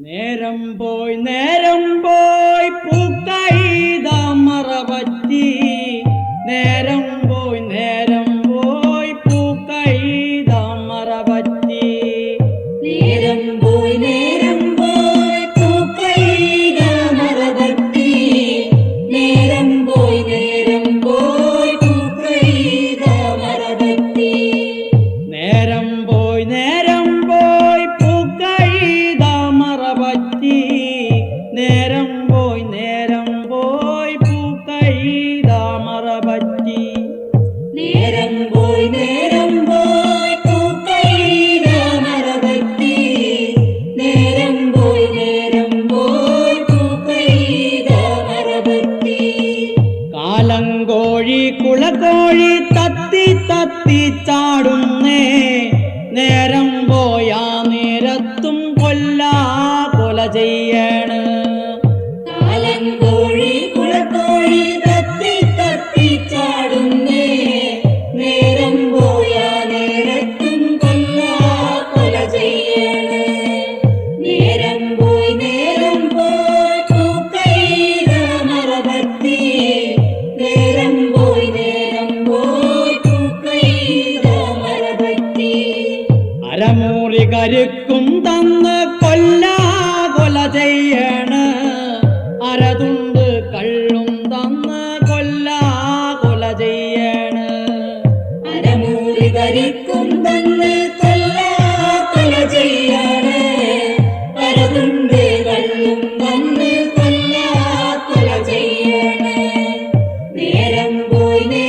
നേരം പോയി പൂക്കൈത മറപറ്റി നേരം പോയി പൂക്കൈത മറപറ്റി നേരം പോയി പൂക്കൈത മറപറ്റി നേരം പോയി പൂക്കൈത മറപറ്റി നേരം പോയി പൂക്കൈത മറപറ്റി നേരം പോയി പൂക്കൈത മറപറ്റി നേരം പോയി പൂക്കൈത മറപറ്റി നേരം പോയി പൂക്കൈത മറപറ്റി കാലങ്കോഴി കുളക്കോഴി തത്തി തത്തി ചാടുന്നേ നേരം പോയാ നേരത്തും കൊല ചെയ്യണ് കാലങ്കോഴി കുളക്കോഴി തത്തി തത്തി ചാടുന്നേ നേരം പോയാ നേരത്തും കൊല ചെയ്യണ് നേരം പോയി പൂക്കൈത മറപറ്റി നേരം പോയി പൂക്കൈത മറപറ്റി അരമൂറി കരുക്കും തന്ന് കൊല ചെയ്യണ് അരതുണ്ട് കള്ളും തന്ന് കൊല ചെയ്യണ് അരമൂറി കരിക്കും തന്ന് കൊല ചെയ്യണ് അരതുണ്ട് കള്ളും തന്ന് കൊല ചെയ്യണ് നേരം പോയി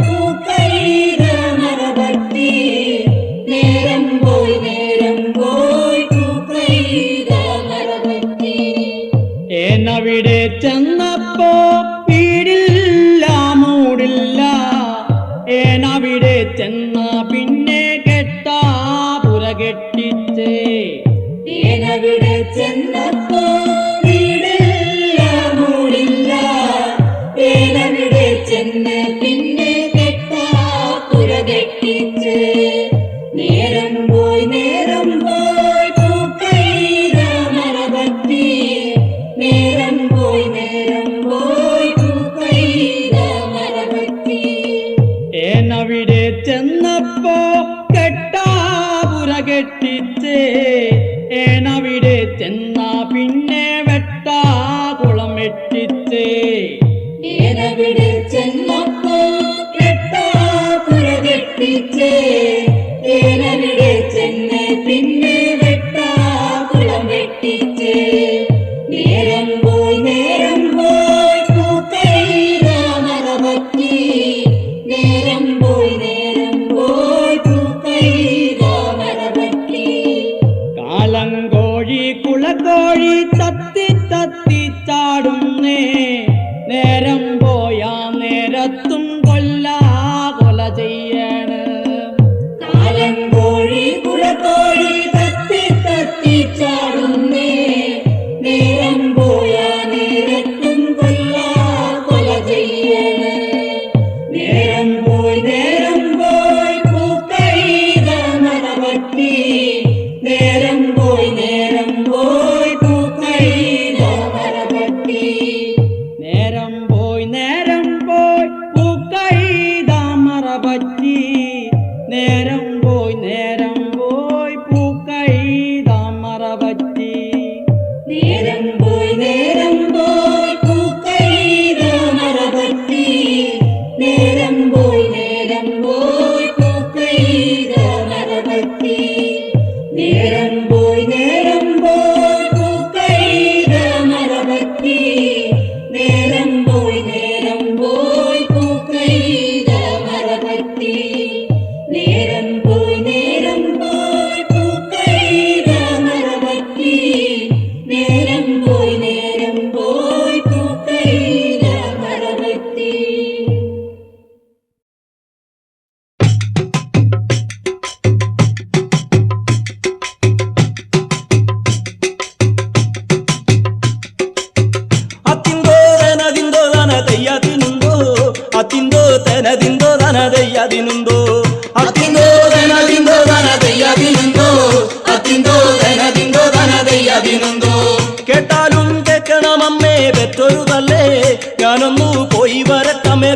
പൂക്കൈത മറപറ്റി നേരം പോയി പൂക്കൈത മറപറ്റി എന്നവിടെ ചെന്നപ്പോ വീടില്ല മൂടില്ല ഏനവിടെ ചെന്ന പിന്നെ കെട്ടാ പുര കെട്ടിച്ചേ ഏനവിടെ ചെന്നപ്പോ വീടില്ല മൂടില്ല ഏനവിടെ ചെന്ന് പിന്നെ കെട്ടാ പുര കെട്ടിച്ച് നേരം പോയി പൂക്കൈത മറപറ്റി നേരം പോയി പൂക്കൈത മറപറ്റി ഏനവിടെ ചെന്നപ്പോ കെട്ടാ പുര കെട്ടിച്ചേ ഏനവിടെ ചെന്ന പിന്നെ വെട്ടാ കുളം വെട്ടിച്ചേ ഏനവിടെ ചെന്നപ്പോ കെട്ടാ പുര കെട്ടിച്ച് ഏനവിടെ ചെന്ന് പിന്നെ വെട്ടാ കുളം വെട്ടിച്ച് നേരം പോയി പൂക്കൈത മറപറ്റി നേരം പോയി പൂക്കൈത മറപറ്റി കാലങ്കോഴി കുളക്കോഴി തത്തി തത്തി ചാടുന്നേ നേരം പോയാ നേരത്തും കൊല ചെയ്യണ് കാലങ്കോഴി കുളക്കോഴി തത്തി തത്തി ചാടുന്നേ നേരം പോയാ നേരത്തും കൊല ചെയ്യണ് നേരം പോയി പൂക്കൈത മറപറ്റി നേരം പോയി പൂക്കൈത മറപറ്റി നേരം പോയി പൂക്കൈത മറപറ്റി നേരം പോയി പൂക്കൈത മറപറ്റി നേരം പോയി പൂക്കൈത മറപറ്റി നേരം പോയി പൂക്കൈത മറപറ്റി നേരം പോയി പൂക്കൈത മറപറ്റി നേരം പോയി പൂക്കൈത മറപറ്റി നേരം പോയി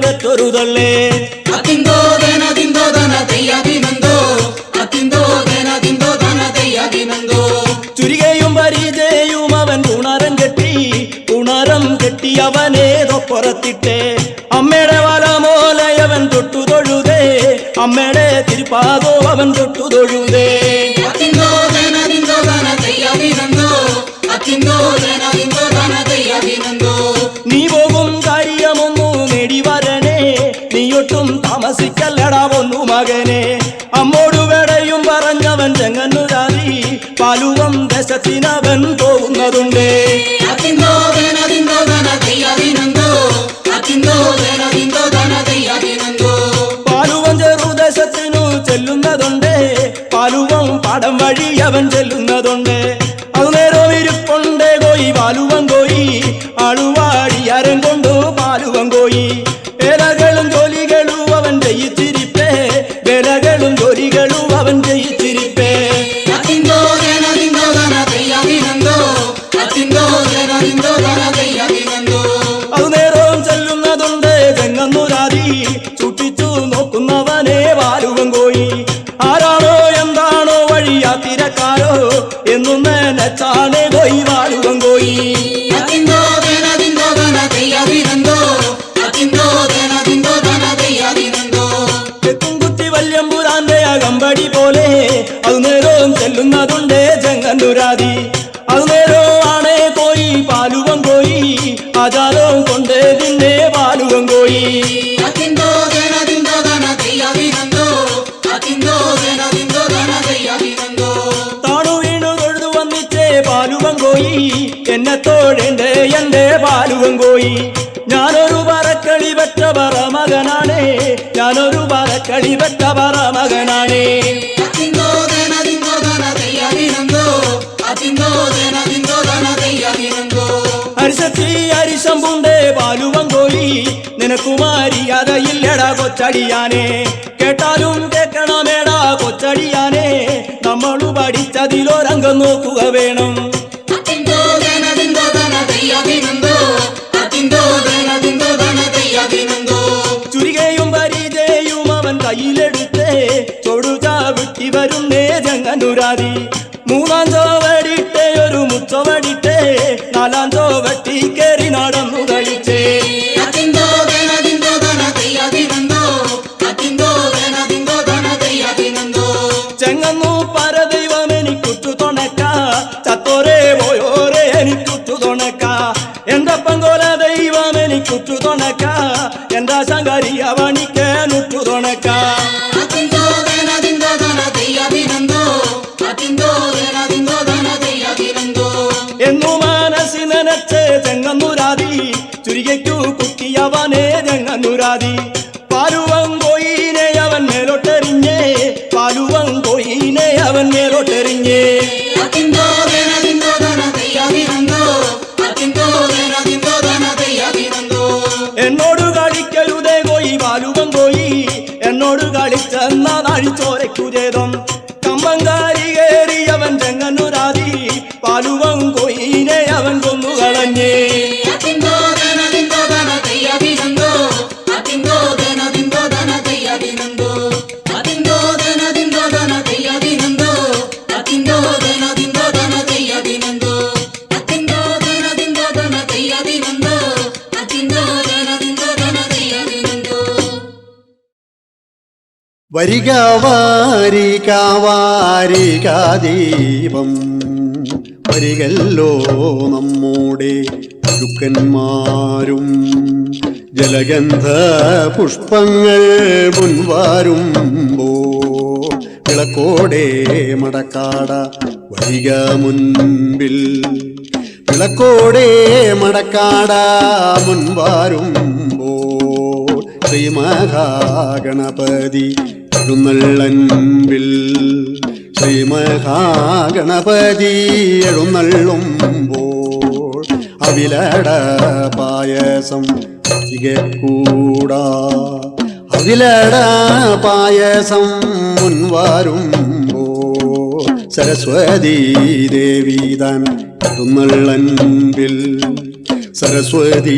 പെറ്റൊരു തള്ളേ. അതിന്തോ ധനതിന്തോ ധന ദയ്യാതിനന്തോ അതിന്തോ ധനതിന്തോ ധന ദയ്യാതിനന്തോ ചുരികയും പരിചയും അവൻ ഉണരം കെട്ടി അവനേതോ പുറത്തിട്ടേ. അമ്മയുടെ വലമോലയവൻ തൊട്ടു തൊഴുതേ, അമ്മയുടെ തിരുപ്പാതോ അവൻ തൊട്ടു തൊഴുതേ. അതിന്തോ ധനതിന്തോ ധന ദയ്യാതിനന്തോ അതിന്തോ ധനതിന്തോ ധന ദയ്യാതിനന്തോ നീ പോകും കാര്യമൊന്നു നേടി വരണേ, നീയൊട്ടും താമസിക്കല്ലടാ ഒന്നു മകനെ. അമ്മോടു വേടയും പറഞ്ഞവൻ ചെങ്ങന്നൂരാതി പാലുവം ദേശത്തിനവൻ പോകുന്നതുണ്ടേ. അതിന്തോ ധനതിന്തോ ധന ദയ്യാതിനന്തോ അതിന്തോ ധനതിന്തോ ധന ദയ്യാതിനന്തോ പാലുവം ചെറുദേശത്തിനു ചെല്ലുന്നതുണ്ട്, പാലുവം പാടം വഴി അവൻ ചെല്ലുന്നതുണ്ട്. അത് നേരം ഇരിപ്പുണ്ടേ കോയി പാലുവം കോയി, ആളുവാടിയാരം കൊണ്ടു പാലുവം കോയി. വേലകളും ജോലികളും അവൻ ജയിച്ചിരിപ്പേ, വേലകളും ജോലികളും അവൻ ജയിച്ചിരിപ്പേ. അതിന്തോ ധനതിന്തോ ധന ദയ്യാതിനന്തോ അതിന്തോ ധനതിന്തോ ധന ദയ്യാതിനന്തോ അത് നേരം ചെല്ലുന്നതുണ്ട് ചെങ്ങന്നൂരാതി സൂക്ഷിച്ചു നോക്കുന്നവനെ പാലുവം കോയി. ആരാണോ എന്താണോ വഴിയാത്തിരക്കാരോ എന്നും നനച്ചാണ് കോയി പാലുവം കോയി. അതിന്തോ ധനതിന്തോ ധന ദയ്യാതിനന്തോ അതിന്തോ ധനതിന്തോ ധന ദയ്യാതിനന്തോ തെക്കുംകുത്തി വല്യമ്പുരാന്റെ അകമ്പടി പോലെ അത് നേരം ചെല്ലുന്നതുണ്ട് ചെങ്ങന്നൂരാതി. അത് നേരം ആണേ കോയി പാലുവം കോയി, ആചാരം കൊണ്ട് പിന്നെ പാലുവം കോയി. അതിന്തോ ധനതിന്തോ ധന ദയ്യാതിനന്തോ അതിന്തോ ധനതിന്തോ ധന ദയ്യാതിനന്തോ താണു വീണു തൊഴുതു വന്നിച്ചേ പാലുവം കോയി, എന്നെ തോഴേണ്ടേ എന്റെ പാലുവം കോയി. ഞാനൊരു പറക്കളി പെറ്റ പറമകനാണേ, ഞാനൊരു പറക്കളി പെറ്റ പറമകനാണേ. അതിന്തോ ധനതിന്തോ ധന ദയ്യാതിനന്തോ അതിന്തോ ധനതിന്തോ ധന ദയ്യാതിനന്തോ ഹരിശക്തി ഹരിശമ്പുണ്ടേ പാലുവം കോയി, നിനക്കു മര്യാദയില്ലടാ കൊച്ചടിയാനെ. കേട്ടാലും കേൾക്കണമേടാ കൊച്ചടിയാനെ, നമ്മളു പഠിച്ചതിലൊരംഗം നോക്കുക വേണം. അതിന്തോ ധനതിന്തോ ധന ദയ്യാതിനന്തോ അതിന്തോ ധനതിന്തോ ധന ദയ്യാതിനന്തോ ചുരികയും പരിചയും അവൻ കയ്യിലെടുത്തേ, ചൊടുചാവിട്ടി വരുന്നേ ചെങ്ങന്നൂരാതി. മൂന്നാം ചോവടിട്ടേ ഒരു മുച്ചവടിട്ടേ, നാലാം ചോവട്ടി കേറി നടന്നു കളിച്ചേ. അതിന്തോ ധനതിന്തോ ധന ദയ്യാതിനന്തോ അതിന്തോ ധനതിന്തോ ധന ദയ്യാതിനന്തോ ചെങ്ങന്നു പരദൈവം എനിക്കുറ്റു തുണക്ക, ചത്തോരേ പോയോരേ എനിക്കുറ്റു തുണക്ക. എന്റെ പങ്കോല ദൈവം എനിക്കുറ്റു തുണക്ക, എന്റെ ശങ്കരി അവണിക്കേനുറ്റു തുണക്ക. അതിന്തോ ധനതിന്തോ ധന ദയ്യാതിനന്തോ അതിന്തോ ധനതിന്തോ ധന ദയ്യാതിനന്തോ എന്നു മനസ്സി നനച്ചേ ചെങ്ങന്നൂരാതി, ചുരികയ്ക്കു കുത്തിയവനെ ചെങ്ങന്നൂരാതി. പാലുവം കോയിനെ അവൻ മേലോട്ടെറിഞ്ഞേ, പാലുവം കോയിനെ അവൻ മേലോട്ടെറിഞ്ഞേ. അതിന്തോ ധനതിന്തോ ധന ദയ്യാതിനന്തോ അതിന്തോ ധനതിന്തോ ധന ദയ്യാതിനന്തോ എന്നോട് കളിക്കരുതേ കോയി പാലുവം കോയി, എന്നോട് കളിച്ചെന്ന നാഴിച്ചോരയ്ക്കുചേതം. കമ്പങ്കാരി കേറിയവൻ ചെങ്ങന്നൂരാതി, പാലുവം കോയിനെ അവൻ കൊന്നുകളഞ്ഞേ. അതിന്തോ ധനതിന്തോ ധന ദയ്യാതിനന്തോ അതിന്തോ ധനതിന്തോ ധന ദയ്യാതിനന്തോ അതിന്തോ ധനതിന്തോ ധന ദയ്യാതിനന്തോ അതിന്തോ ധനതിന്തോ ധന ദയ്യാതിനന്തോ അതിന്തോ ധനതിന്തോ ധന ദയ്യാതിനന്തോ അതിന്തോ ധനതിന്തോ ധന ദയ്യാതിനന്തോ വരിക വാരിക വാരിക ദീപം വരികല്ലോ നമ്മുടെ ഗുരുക്കന്മാരും. ജലഗന്ധ പുഷ്പങ്ങൾ മുൻവാരുമ്പോ വിളക്കോടെ മടക്കാട വരിക മുൻപിൽ, വിളക്കോടെ മടക്കാട മുൻവാരുമ്പോ ശ്രീ മഹാഗണപതി എഴുന്നള്ളൻപിൽ, ശ്രീ മഹാഗണപതി എഴുന്നള്ളുമ്പോൾ അവിലട പായസം തികക്കൂടാ, അവിലട പായസം മുൻവാരുമ്പോൾ സരസ്വതീ ദേവി താൻ എഴുന്നള്ളൻപിൽ, സരസ്വതി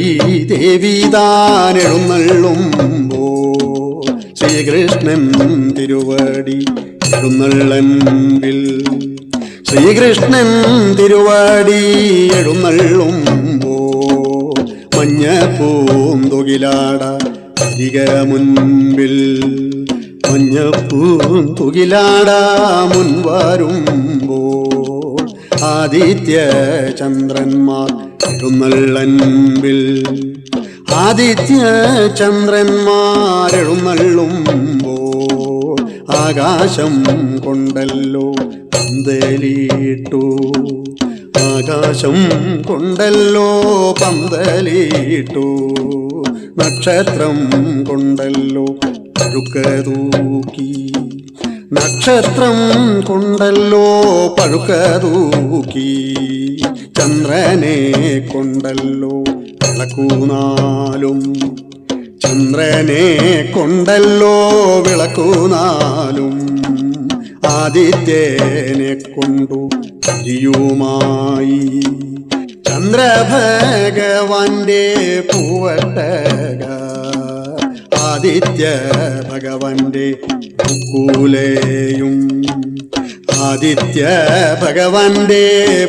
ദേവി താൻ എഴുന്നള്ളുമ്പോ ശ്രീകൃഷ്ണൻ തിരുവടി എഴുന്നള്ളൻപിൽ ശ്രീകൃഷ്ണൻ തിരുവടി എഴുന്നള്ളുമ്പോ മഞ്ഞപ്പൂന്തുകിലാട അരിക മുൻപിൽ മഞ്ഞപ്പൂന്തുകിലാട മുൻവരുമ്പോൾ ആദിത്യ ചന്ദ്രന്മാർ എഴുന്നള്ളൻപിൽ ആദിത്യ ചന്ദ്രന്മാർ എഴുന്നള്ളുമ്പോൾ ആകാശം കൊണ്ടല്ലോ പന്തലിട്ടു ആകാശം കൊണ്ടല്ലോ പന്തലിട്ടു നക്ഷത്രം കൊണ്ടല്ലോ പഴുക്ക തൂക്കി നക്ഷത്രം കൊണ്ടല്ലോ പഴുക്ക തൂക്കി ചന്ദ്രനെ കൊണ്ടല്ലോ വിളക്കുനാലും ചന്ദ്രനെ കൊണ്ടല്ലോ വിളക്കുനാലും ആദിത്യനെ കൊണ്ടു തിരിയുമായി ചന്ദ്രഭഗവാന്റെ പൂവട്ടക ആദിത്യ ഭഗവാന്റെ പൂക്കൂലയും ആദിത്യ ഭഗവാന്റെ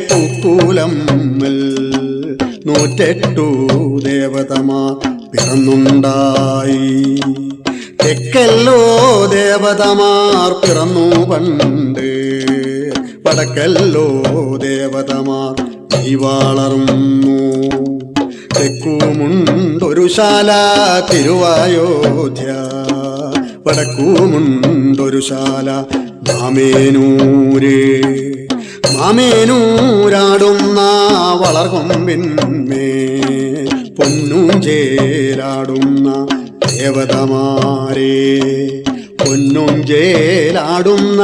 പൂക്കൂലം 108 ദേവതമാർ പിറന്നുണ്ടായി തെക്കല്ലോ ദേവതമാർ പിറന്നു പണ്ട് വടക്കല്ലോ ദേവതമാർ വളർന്നു തെക്കുമുണ്ടൊരു ശാല തിരുവായോധ്യ വടക്കുമുണ്ടൊരു ശാല മാമേനൂര് മാമേനൂരാടുന്ന വളർകൊമ്പിന്മേ പൊന്നൂഞ്ചേലാടുന്ന ദേവതമാരേ പൊന്നൂഞ്ചേലാടുന്ന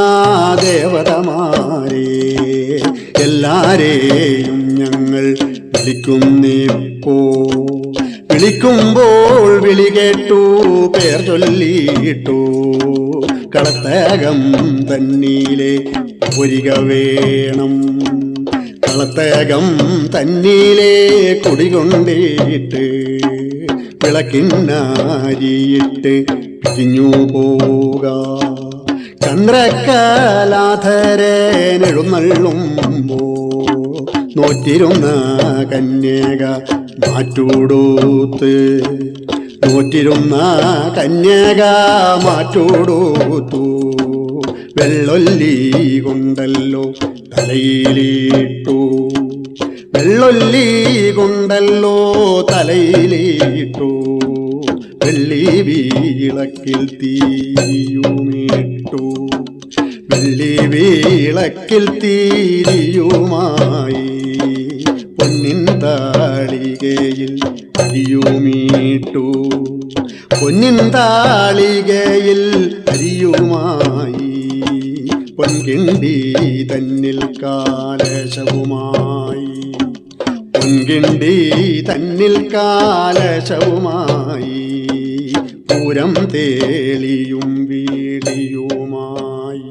ദേവതമാരേ എല്ലാരെയും ഞങ്ങൾ വിളിക്കുമ്പോൾ വിളി കേട്ടു പേർ ചൊല്ലിയിട്ടു കളത്തകം തന്നീലെ ഒരിക വേണം കളത്തകം തന്നീലെ കുടികൊണ്ടിട്ട് വിളക്കിന്നാരിയിട്ട് പിരിഞ്ഞു പോക ചന്ദ്രക്കലാധരനെഴുന്നള്ളുമ്പോ നോറ്റിരുന്ന കന്യക മാറ്റൂടൂത്ത് നോറ്റിരുന്ന കന്യക മാറ്റൂടൂത്തു വെള്ളൊല്ലി കൊണ്ടല്ലോ തലയിലിട്ടു വെള്ളൊല്ലി കൊണ്ടല്ലോ തലയിലിട്ടു വെള്ളി വീളക്കിൽ തീയുമിട്ടു വെള്ളി വീളക്കിൽ തീരിയുമായി പൊന്നിൻ താളികയിൽ അരിയുമീട്ടു പൊന്നിൻ താളികയിൽ അരിയുമായി പൊൻകിണ്ടി തന്നിൽ കാലശവുമായി പൊൻകിണ്ടി തന്നിൽ കാലശവുമായി പൂരം തേളിയും വീളിയുമായി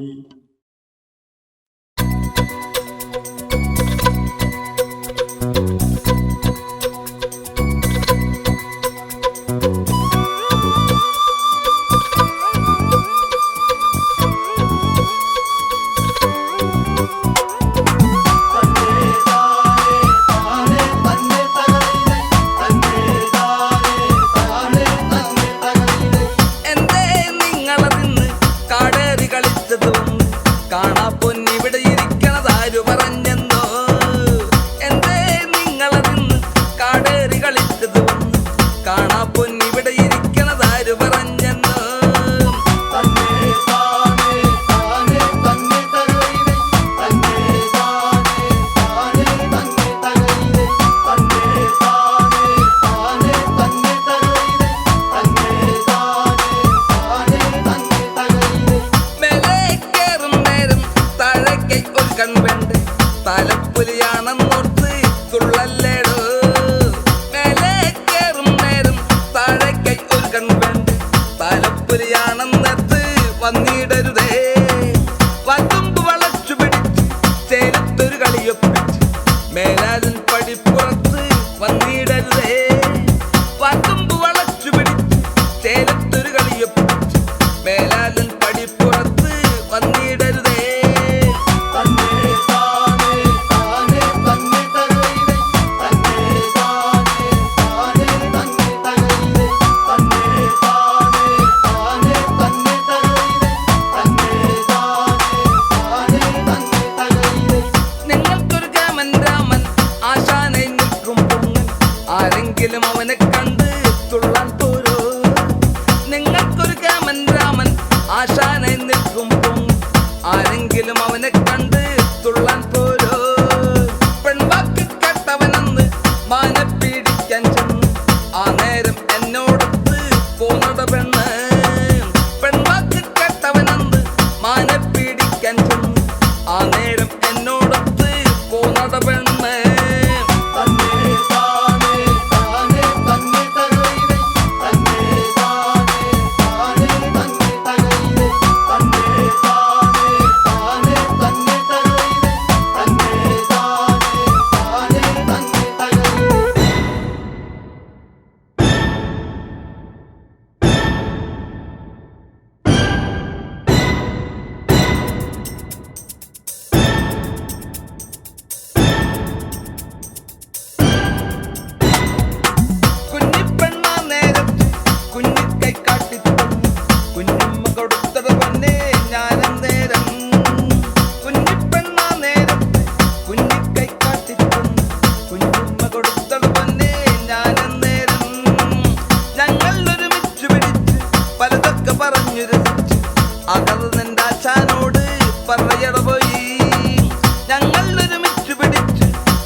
തല എങ്കിലും അവനെ കണ്ട് തുള്ളാൻ പോരോ. പെൺവാക്ക് കേട്ടവനെന്ന് മാനെ പീഡിക്കാൻ ചെന്ന് ആ നേരം എന്നോടൊത്ത് പോന്നട പെണ്ണ്. പെൺവാക്ക് കേട്ടവനെന്ന് മാനെ പീഡിക്കാൻ ചെന്ന് ആ നേരം എന്നോടൊത്ത് പോന്നട പെണ്ണ്.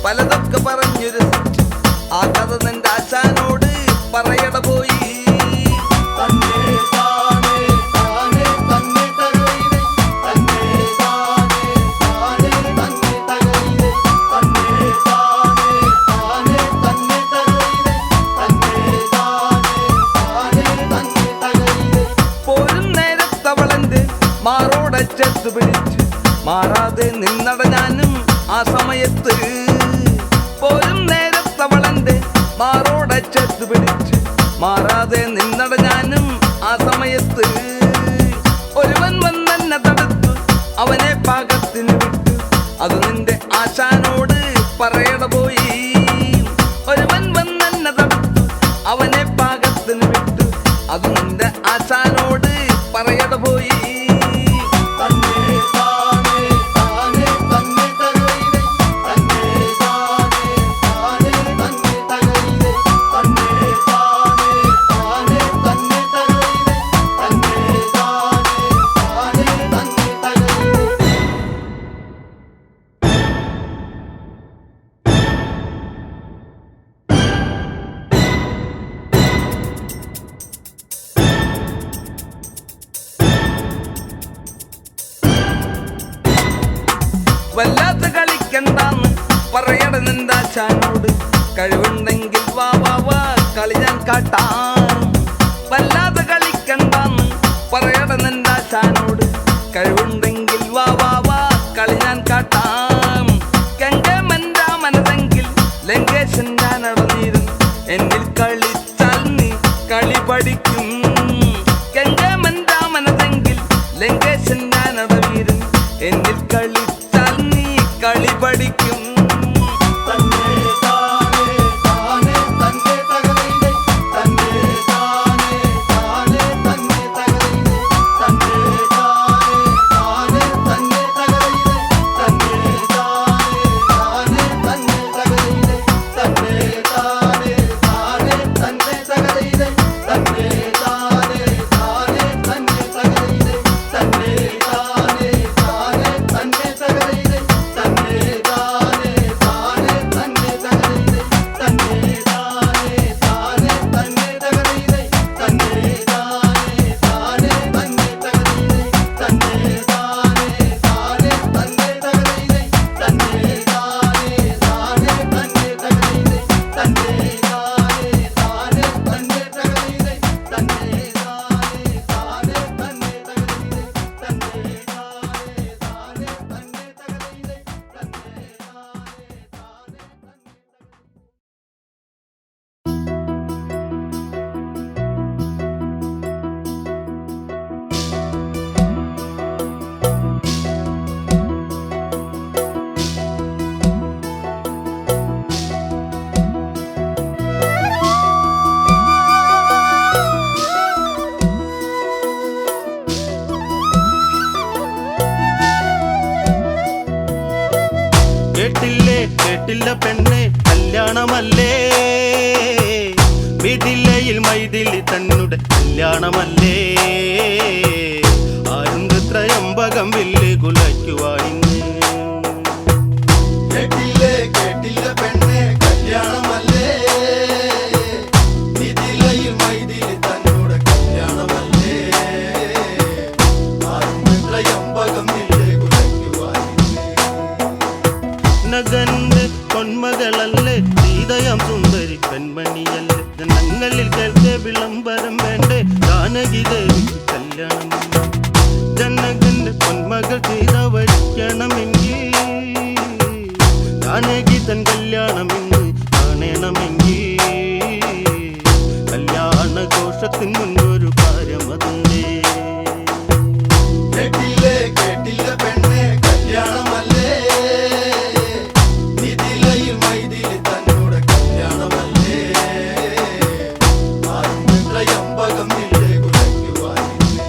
പലതൊക്കെ പറഞ്ഞു രസിച്ച് ആ കഥ നിന്റെ ആശാനോട് പറയട പോയി. പോരും നേരത്തവളന്റെ മാറോടെ ചേർത്ത് പിടിച്ച് മാറാതെ നിന്നട ഞാനും ആ സമയത്ത്. പോരും നേരത്തവളന്റെ മാറോടെ ചേർത്ത് പിടിച്ച് മാറാതെ നിന്നട ഞാനും ആ സമയത്ത്. ഒരുവൻ വന്നെന്നെ തടുത്തു അവനെ പാകത്തിന് വിട്ടു അത് നിന്റെ ആശാനോട് പറയട പോയി. ഒരുവൻ വന്നെന്നെ തടുത്തു അവനെ പാകത്തിന് വിട്ടു അത് നിന്റെ ആശാനോട് പറയട പോയി. വല്ലാതെ കളിക്കണ്ടാന്ന് പറയട നിന്റെ ആശാനോട്. കഴിവുണ്ടെങ്കിൽ വാ വാ വാ കളി ഞാൻ കാട്ടാം. വല്ലാതെ കളിക്കണ്ടാന്ന് പറയട നിന്റെ ആശാനോട്. കഴിവുണ്ടെങ്കിൽ വാ വാ വാ കളി ഞാൻ കാട്ടാം. ഗംഗമന്റെ മനതെങ്കിൽ ലങ്കേശൻ ഞാൻ അടഞ്ഞിരുന്നു എന്നിൽ കളിച്ചാൽ നീ കളി പഠിക്കും. ഗംഗമന്റെ മനതെങ്കിൽ ലങ്കേശൻ ഞാൻ അടഞ്ഞിരുന്നു എന്നിൽ കളിച്ചാൽ നീ കളി പഠിക്കും. കേട്ടില്ല പെണ്ണെ കല്യാണമല്ലേ, വിധിലയിൽ മൈതിലി തന്നുടെ കല്യാണമല്ലേ, ആരും ത്രയമ്പ ത്രയംബകം വില്ല് കുലയ്ക്കുവാനിന്ന്. കേട്ടില്ലേ കേട്ടില്ല പെണ്ണെ കല്യാണമല്ലേ, മിഥിലയിൽ മൈഥിലി തന്നോട് കല്യാണമല്ലേ, ത്രയംബകം വില്ല് കുലയ്ക്കുവാനിന്ന്. നഗന്റെ പൊന്മകളല്ലേ, സീതയാം സുന്ദരി പെൺമണിയല്ലേ, ജനങ്ങളിൽ കേൾക്കെ വിളംബരം വേണ്ടേ, ജാനകി ദേവിക്ക് കല്യാണം. ജനകന്റെ പൊന്മകൾ സീത വരിക്കണമെങ്കിൽ, ജാനകി തൻ കല്യാണം ഇന്ന് കാണണമെങ്കിൽ, കല്യാണ ഘോഷത്തിന് മുൻപൊരു കാര്യം അതുണ്ടേ. കേട്ടില്ലേ കേട്ടില്ല പെണ്ണെ കല്യാണമല്ലേ, മിഥിലയിൽ മൈഥിലി തന്നോട് കല്യാണമല്ലേ, ത്രയംബകം വില്ല് കുലയ്ക്കുവാനിന്ന്.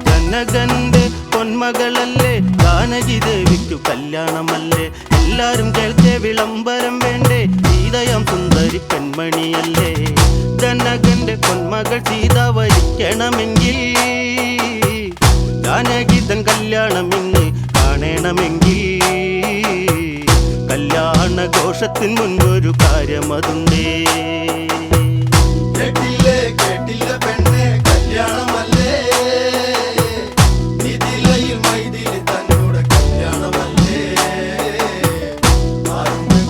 ജനകന്റെ പൊന്മകളല്ലേ, ജാനകി ദേവിക്കു കല്യാണമല്ലേ, എല്ലാരും കേൾക്കെ വിളംബരം വേണ്ടേ, സീതയാം സുന്ദരി പെൺമണിയല്ലേ, ജനകന്റെ പൊന്മകൾ സീത വരിക്കണമെങ്കിൽ, ജാനകി തൻ കല്യാണം ഇന്ന് കാണണമെങ്കിൽ, കല്യാണ ഘോഷത്തിന് മുൻപൊരു കാര്യം അതുണ്ടേ. കേട്ടില്ലേ കേട്ടില്ല പെണ്ണെ കല്യാണമല്ലേ, മിഥിലയിൽ മൈഥിലി തന്നോട് കല്യാണമല്ലേ,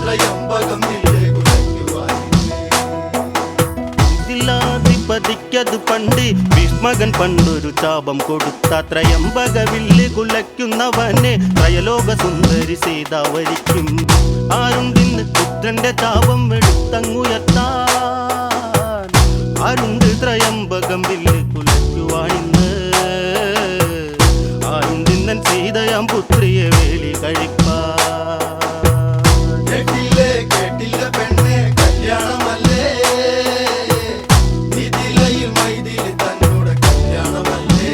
ത്രയംബകം വില്ല് കുലയ്ക്കുവാനിന്ന്. ഇതിലാധിപതിക്കത് പണ്ട് ഭീഷ്മകൻ പണ്ടൊരു ചാപം കൊടുത്ത, ത്രയംബക വില്ല് കുലയ്ക്കുന്നവനെ ത്രയലോക സുന്ദരി സീത വരിക്കും. ആരുണ്ടിന്ന് പുത്രന്റെ ചാപം എടുത്തങ്ങുയർത്താൻ, ആരുണ്ട് ത്രയംബകം വില്ല് കുലയ്ക്കുവാനിന്ന്, ആരുണ്ടിന്നൻ സീതയാം പുത്രിയെ വേലി കഴിപ്പാൻ. കേട്ടില്ലേ കേട്ടില്ല പെണ്ണെ കല്യാണമല്ലേ, മിഥിലയിൽ മൈഥിലി തന്നോട് കല്യാണമല്ലേ,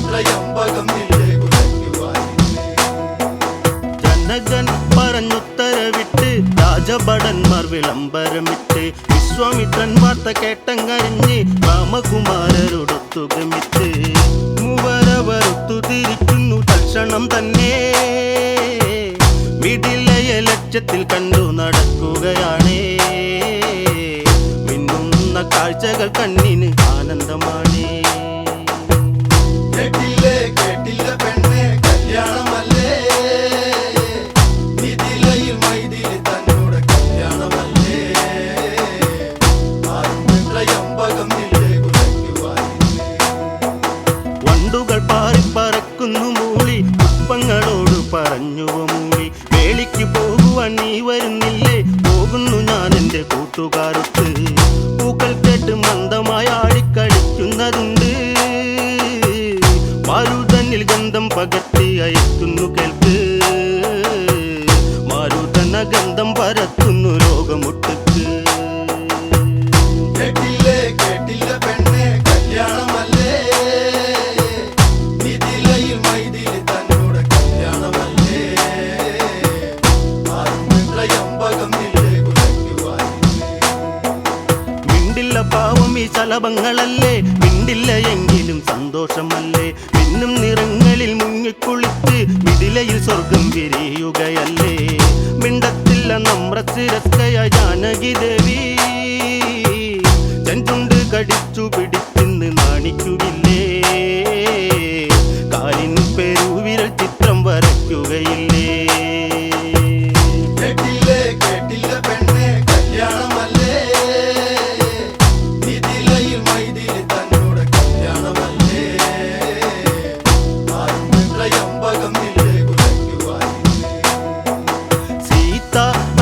ത്രയംബകം വില്ല് കുലയ്ക്കുവാനിന്ന്. ജനകൻ പറഞ്ഞുത്തരവിട്ട് രാജഭടന്മാർ വിളംബരമിട്ട്, വിശ്വാമിത്രൻ വാർത്ത കേട്ടങ്ങറിഞ്ഞ് രാമകുമാരരോടൊത്തുഗമിച്ച്, മൂവരവരൊത്തുതിരിക്കുന്നു തൽക്ഷണം തന്നെ, മിഥിലയെ ലക്ഷ്യത്തിൽ കണ്ടു നടക്കുകയാണേ, മിന്നുന്ന കാഴ്ചകൾ കണ്ണിന് ആനന്ദമാണേ. കേട്ടില്ലേ കേട്ടില്ല പെണ്ണെ കല്യാണമല്ലേ, മിഥിലയിൽ മൈഥിലി തന്നോട് കല്യാണമല്ലേ, ത്രയംബകം വില്ല് കുലയ്ക്കുവാനിന്ന്. വണ്ടുകൾ പാറിപ്പറക്കുന്നു മൂളി, പുഷ്പങ്ങളോട് പറഞ്ഞുവ മൂളി, വേളിക്ക് പോകുവാൻ നീ വരുന്നില്ലേ, പോകുന്നു ഞാൻ എൻ്റെ കൂട്ടുകാരൊത്ത്, പൂക്കൾ കേട്ട് മന്ദമായി ആടിക്കളിക്കുന്നതുണ്ട്, മാരുതനിൽ ഗന്ധം പകർത്തി അയക്കുന്നു കേൾക്ക്, മാരുതന ഗന്ധം പരത്തുന്നു ലോകമൊട്ടുക്ക്. കേട്ടില്ലേ കേട്ടില്ല പെണ്ണെ കല്യാണമല്ലേ, മിഥിലയിൽ മൈഥിലി തന്നോട് കല്യാണമല്ലേ, ത്രയംബകം വില്ല് കുലയ്ക്കുവാനിന്ന്. മിണ്ടില്ല പാവം ഈ ശലഭങ്ങളല്ലേ, മിണ്ടില്ല എങ്കിലും സന്തോഷമല്ലേ, മിന്നും നിറങ്ങളിൽ മുങ്ങിക്കുളിച്ച് മിഥിലയിൽ സ്വർഗം വിരിയുകയല്ലേ, മിണ്ടത്തില്ല നമ്രശിരസ്കയ ജാനകി ദേവി, ചെഞ്ചുണ്ട് കടിച്ചു പിടിച്ചിന്ന് നാണിക്കുകില്ലേ, കാലിൻ പെരുവിരൽ ചിത്രം വരയ്ക്കുകയില്ലേ. കേട്ടില്ലേ കേട്ടില്ല പെണ്ണെ കല്യാണമല്ലേ, മിഥിലയിൽ മൈഥിലി തന്നോട് കല്യാണമല്ലേ, ത്രയംബകം വില്ല് കുലയ്ക്കുവാനിന്ന്. സീത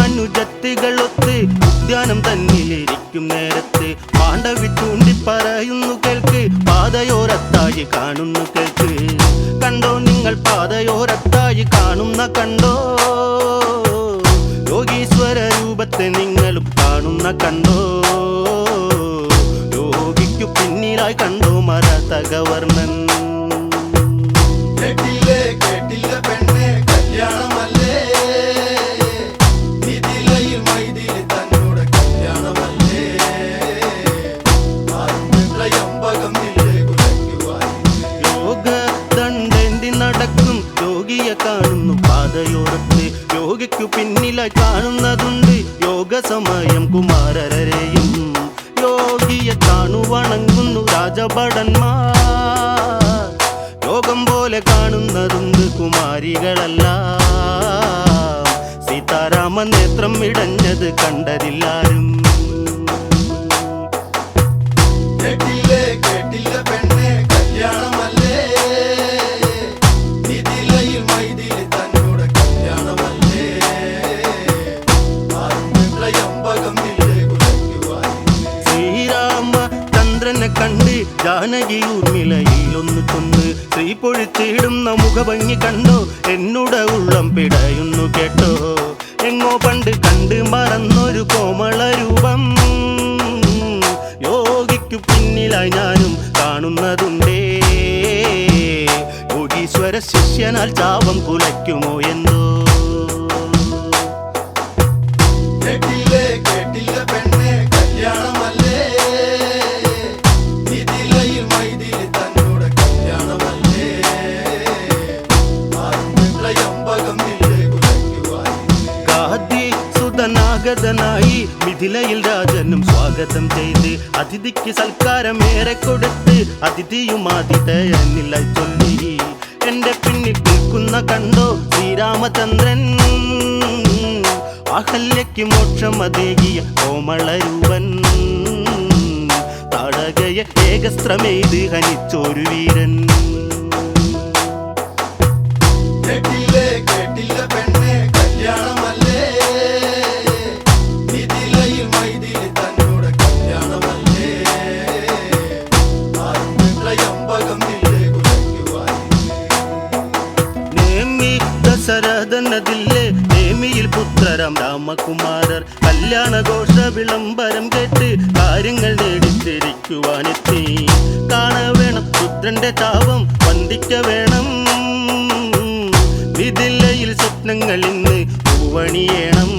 അനുജത്തികളൊത്ത് ഉദ്യാനം തന്നിലിരിക്കും നേരത്ത്, പാണ്ഡവി ചൂണ്ടി പറയുന്നു കേൾക്ക്, പാതയോരത്തായി കാണുന്നു കേൾക്ക്, കണ്ടോ നിങ്ങൾ പാതയോരത്തായി കാണുന്ന കണ്ടോ, യോഗീശ്വര രൂപത്തെ നിങ്ങളും കാണുന്ന കണ്ടോ, യോഗിക്കു പിന്നിലായി കണ്ടോ മരതകവർണ്ണൻ. കേട്ടില്ലേ കേട്ടില്ല പെണ്ണെ കല്യാണമല്ലേ, മിഥിലയിൽ മൈഥിലി തന്നോട് കല്യാണമല്ലേ, ത്രയംബകം വില്ല് കുലയ്ക്കുവാനിന്ന്. സമയം കുമാരരെയും യോഗിയെ കാണു വണങ്ങുന്നു രാജഭടന്മാർ. യോഗം പോലെ കാണുന്നതുണ്ട് കുമാരികളെല്ലാം. സീതാരാമൻ നേത്രം ഇടഞ്ഞത് കണ്ടതില്ലാരും. കേട്ടില്ലേ കേട്ടില്ല പെണ്ണെ കല്യാണമല്ലേ, മിഥിലയിൽ മൈഥിലി തന്നോട് കല്യാണമല്ലേ, ത്രയംബകം ഇല്ലേ കുലയ്ക്കുവാൻ. ശ്രീരാമചന്ദ്രനെ കണ്ട് ജാനകി ഊർമിളയിൽ ഒന്ന് കൊന്ന് ശ്രീ പൊഴിച്ചിടുന്ന മുഖഭംഗി കണ്ടോ എന്നോട് ഉള്ളം പിടയുന്നു കേട്ടോ. എങ്ങോ പണ്ട് കണ്ട് മറന്നൊരു കോമള രൂപം യോഗിക്കു പിന്നിലായി ഞാനും കാണുന്നതുണ്ടേ. യോഗീശ്വര ശിഷ്യനാൽ ചാപം കുലയ്ക്കുമോ എന്തോ. കേട്ടില്ലേ കേട്ടില്ല പെണ്ണെ കല്യാണമല്ലേ, മിഥിലയിൽ മൈഥിലി തന്നോട് കല്യാണമല്ലേ, ത്രയംബകം ഇല്ലേ കുലയ്ക്കുവാൻ. ഗാദി സുതനാഗതനായി മിഥിലയിൽ രാജനും സ്വാഗതം ചെയ്ത് അതിഥിക്ക് സൽക്കാരം ഏറെ കൊടുത്ത് അതിഥിയും ആതിഥേയനിലായി ചൊല്ലി. എന്റെ പിന്നിൽ നിൽക്കുന്ന കണ്ടോ ശ്രീരാമചന്ദ്രൻ, അഹല്യയ്ക്ക് മോക്ഷമതേകിയ കോമളരൂപൻ. താടകയെ ഏകസ്ത്രമെയ്ത് ഹനിച്ചൊരു വീരൻ. കേട്ടില്ലേ കേട്ടില്ല പെണ്ണെ കല്യാണമല്ലേ, മിഥിലയിൽ മൈഥിലി തന്നോട് കല്യാണമല്ലേ, ത്രയംബകം ഇല്ലേ കുലയ്ക്കുവാൻ. നേമി ദശരഥനതില്ലേ നേമിയിൽ പുത്രരാം രാമകുമാരർ കല്യാണഘോഷ വിളംബരം കേട്ട് കാര്യങ്ങൾ നേടിത്തിരിക്കുവാനെത്തി. കാണവേണം പുത്രന്റെ താപം വന്ദിക്ക വേണം, മിഥിലയിൽ സ്വപ്നങ്ങൾ ഇന്ന് പൂവണിയേണം.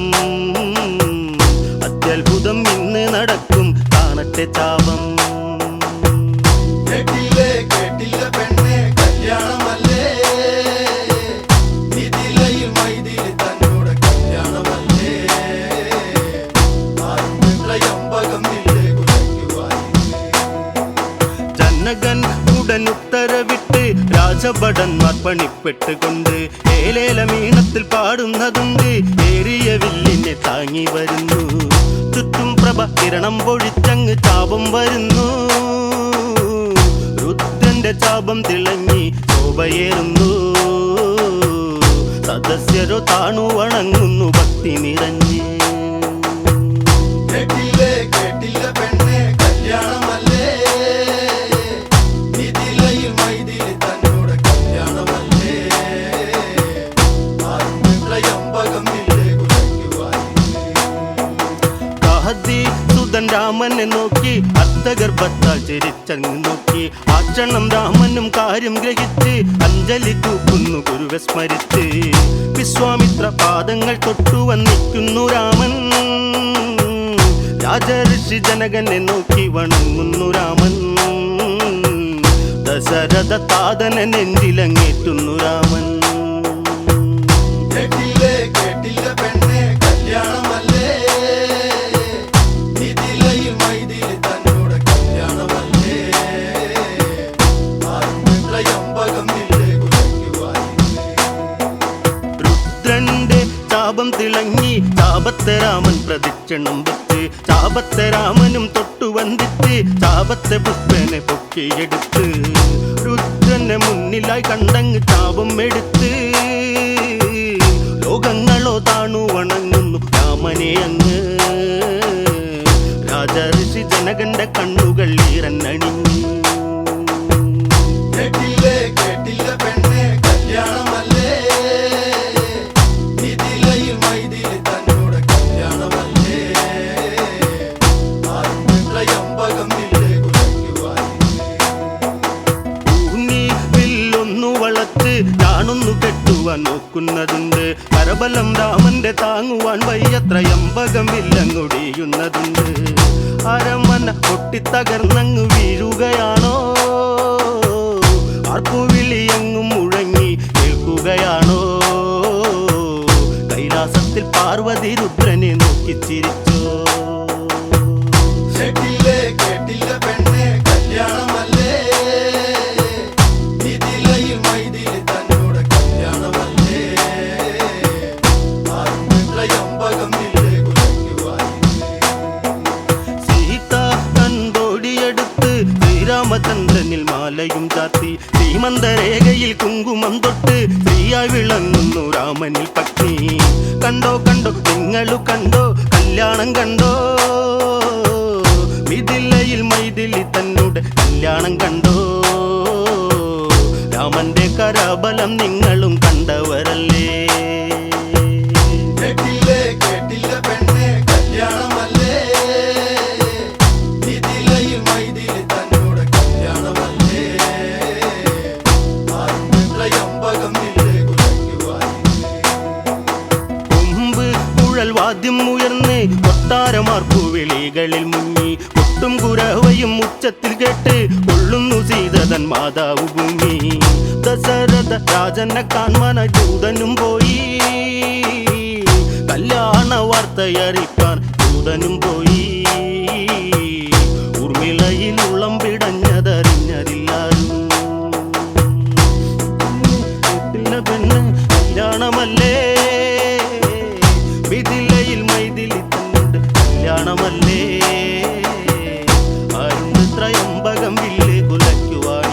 അത്യത്ഭുതം ഇന്ന് നടക്കും കാണട്ടെ ചാപം. കേട്ടില്ലേ കേട്ടില്ല പെണ്ണെ കല്യാണമല്ലേ, മിഥിലയിൽ മൈഥിലി തന്നോട് കല്യാണമല്ലേ, ത്രയംബകം ഇല്ലേ കുലയ്ക്കുവാൻ. ജനകൻ ഉടൻ ഉത്തരവിട്ട് രാജഭടന്മാർ പണിപ്പെട്ടുകൊണ്ട് ഏലേലമീണത്തിൽ പാടുന്നതുണ്ട്. ഏറിയ വില്ലിനെ താങ്ങി വരുന്നു, ചുറ്റും പ്രഭ കിരണം പൊഴിച്ചങ്ങ് ചാപം വരുന്നു. രുദ്രന്റെ ചാപം തിളങ്ങി ശോഭയേറുന്നു, സദസ്യരോ താണു വണങ്ങുന്നു ഭക്തി നിറഞ്ഞ്. കേട്ടില്ലേ കേട്ടില്ല പെണ്ണെ കല്യാണമല്ലേ, മിഥിലയിൽ മൈഥിലി തന്നോട് കല്യാണമല്ലേ, ത്രയംബകം ഇല്ലേ കുലയ്ക്കുവാൻ. ഗാദി സുതൻ രാമനെ നോക്കി അർത്ഥഗർഭത്താൽ ചിരിച്ചങ്ങ് നോക്കി. ആ ക്ഷണം രാമനും കാര്യം ഗ്രഹിച്ച് അഞ്ജലി തൂക്കുന്നു ഗുരുവെ സ്മരിച്ച്. വിശ്വാമിത്ര പാദങ്ങൾ തൊട്ടു വന്നിക്കുന്നു രാമൻ, രാജഋഷി ജനകനെ നോക്കി വണങ്ങുന്നു രാമൻ. ദശരഥ താതനെ നെഞ്ചിലങ്ങേറ്റുന്നു രാമൻ. കേട്ടില്ലേ കേട്ടില്ല പെണ്ണെ കല്യാണമല്ലേ, മിഥിലയിൽ മൈഥിലി തന്നോട് കല്യാണമല്ലേ, ത്രയംബകം ഇല്ലേ കുലയ്ക്കുവാൻ. രുദ്രന്റെ ചാപം തിളങ്ങി ചാപത്തെ രാമൻ പ്രദക്ഷിണം വെച്ച്. ചാപത്തെ രാമനും തൊട്ടു വന്ദിച്ച് ചാപത്തെ പുഷ്പനെ പൊക്കിയെടുത്ത്. രുദ്രനെ മുന്നിലായി കണ്ടങ്ങ് ചാപം എടുത്ത്. ലോകങ്ങളോ താണു വണങ്ങുന്നു രാമനെ അങ്ങ്. രാജഋഷി ജനകന്റെ കണ്ണുകൾ ഈറന്നണിഞ്ഞു. കേട്ടില്ലേ കേട്ടില്ല പെണ്ണെ കല്യാണമല്ലേ, മിഥിലയിൽ മൈഥിലി തന്നോട് കല്യാണമല്ലേ, ത്രയംബകം ഇല്ലേ കുലയ്ക്കുവാൻ. ഊന്നി വില്ലൊന്നു വളച്ച് ഞാനൊന്നു കെട്ടുവാൻ നോക്കുന്നതുണ്ട്. കരബലം രാമന്റെ താങ്ങുവാൻ വയ്യത്രയംബകം വില്ലങ്ങൊടിയുന്നതുണ്ട്. അരമന പൊട്ടിത്തകർന്നങ്ങ് വീഴുകയാണോ, ആർപ്പുവിളിയെങ്ങും മുഴങ്ങി കേൾക്കുകയാണോ. കൈലാസത്തിൽ പാർവതി രുദ്രനെ നോക്കി ചിരിച്ചു. കുങ്കുമം തൊട്ട് സ്ത്രീയായി വിളങ്ങുന്നു രാമനിൽ പത്നി. കണ്ടോ കണ്ടോ നിങ്ങളു കണ്ടോ കല്യാണം കണ്ടോ, മിഥിലയിൽ മൈഥിലി തന്നോട് കല്യാണം കണ്ടോ. രാമന്റെ കരാബലം നിങ്ങളും കണ്ടവരല്ലേ. കേട്ടില്ലേ കേട്ടില്ല പെണ്ണെ കല്യാണമല്ലേ, ഇതിലയിൽ മൈതിലി തന്നോട് കല്യാണമല്ലേ. ആരുമ്പകം നില്ലേ കുലയ്ക്കുവാൻ. കൊമ്പ് കുഴൽ വാദ്യം ഉയർന്ന് കൊട്ടാരമാർക്കു വിളികളിൽ മുങ്ങി. ഒട്ടും കുരവയും ഉച്ചത്തിൽ കേട്ട് കൊള്ളുന്നു സീതതൻ മാതാവ് ഭൂമി. ദശരഥ രാജനെ കാണാനായി ദൂതനും പോയി, കല്യാണ വാർത്തയറിയിപ്പാൻ ദൂതനും പോയി. ഊർമിളയിൽ ഉള്ളം പിടഞ്ഞതറിഞ്ഞതില്ലാരും. പെണ്ണ് കല്യാണമല്ലേ, മിഥിലയിൽ മൈഥിലി തന്നോട് കല്യാണമല്ലേ. ആരുണ്ട് ത്രയംബകം വില്ല് കുലയ്ക്കുവാൻ.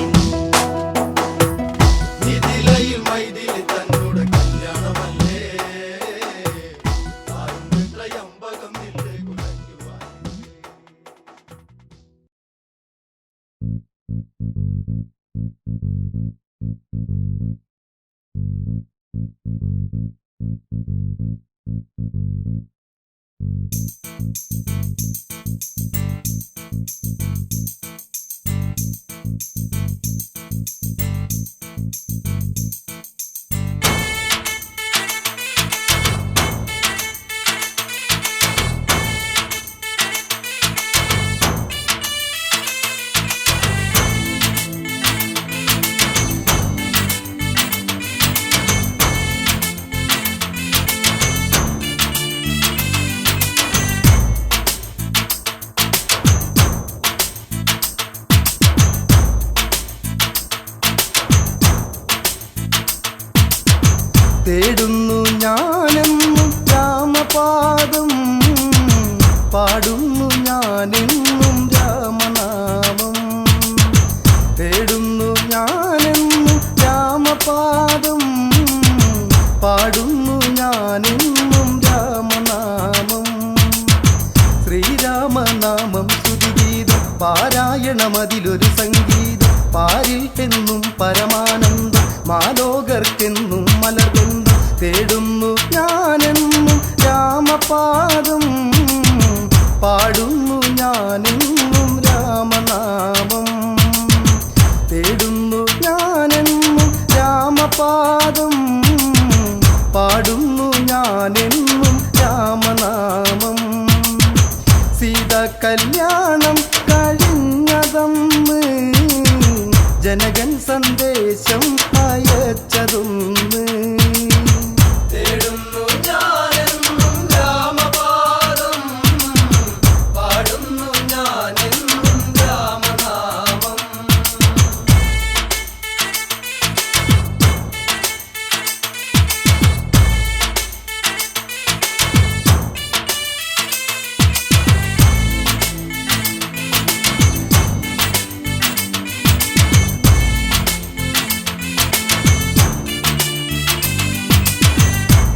ഇതിലയിൽ മൈതിലി തന്നോട് കല്യാണമല്ലേ, ആരുമ്പകം നില്ലേ കുലയ്ക്കുവാൻ. തേടുന്നു ഞാനെന്നും രാമപാദം, പാടുന്നു ഞാനെന്നും രാമനാമം. തേടുന്നു ഞാനെന്നും രാമപാദം, പാടുന്നു ഞാനെന്നും രാമനാമം. ശ്രീരാമനാമം സ്തുതിഗീതം പാരായണമതിലൊരു സംഗീതം. പാരിൽ എന്നും പരമാനന്ദം, മാലോകർക്കെന്നും മലർബന്ധം. തേടുന്നു ഞാനെന്നും രാമപാദം, പാടുന്നു ഞാനെന്നും രാമനാമം. തേടുന്നു ഞാനെന്നും രാമപാദം, പാടുന്നു ഞാനെന്നും രാമനാമം. സീത കല്യാണം കഴിഞ്ഞതന്ന് ജനകൻ സന്ദേശം അയച്ചതൊന്ന്. തേടുന്നു ഞാനെന്നും രാമപാദം, പാടുന്നു ഞാനെന്നും രാമനാമം.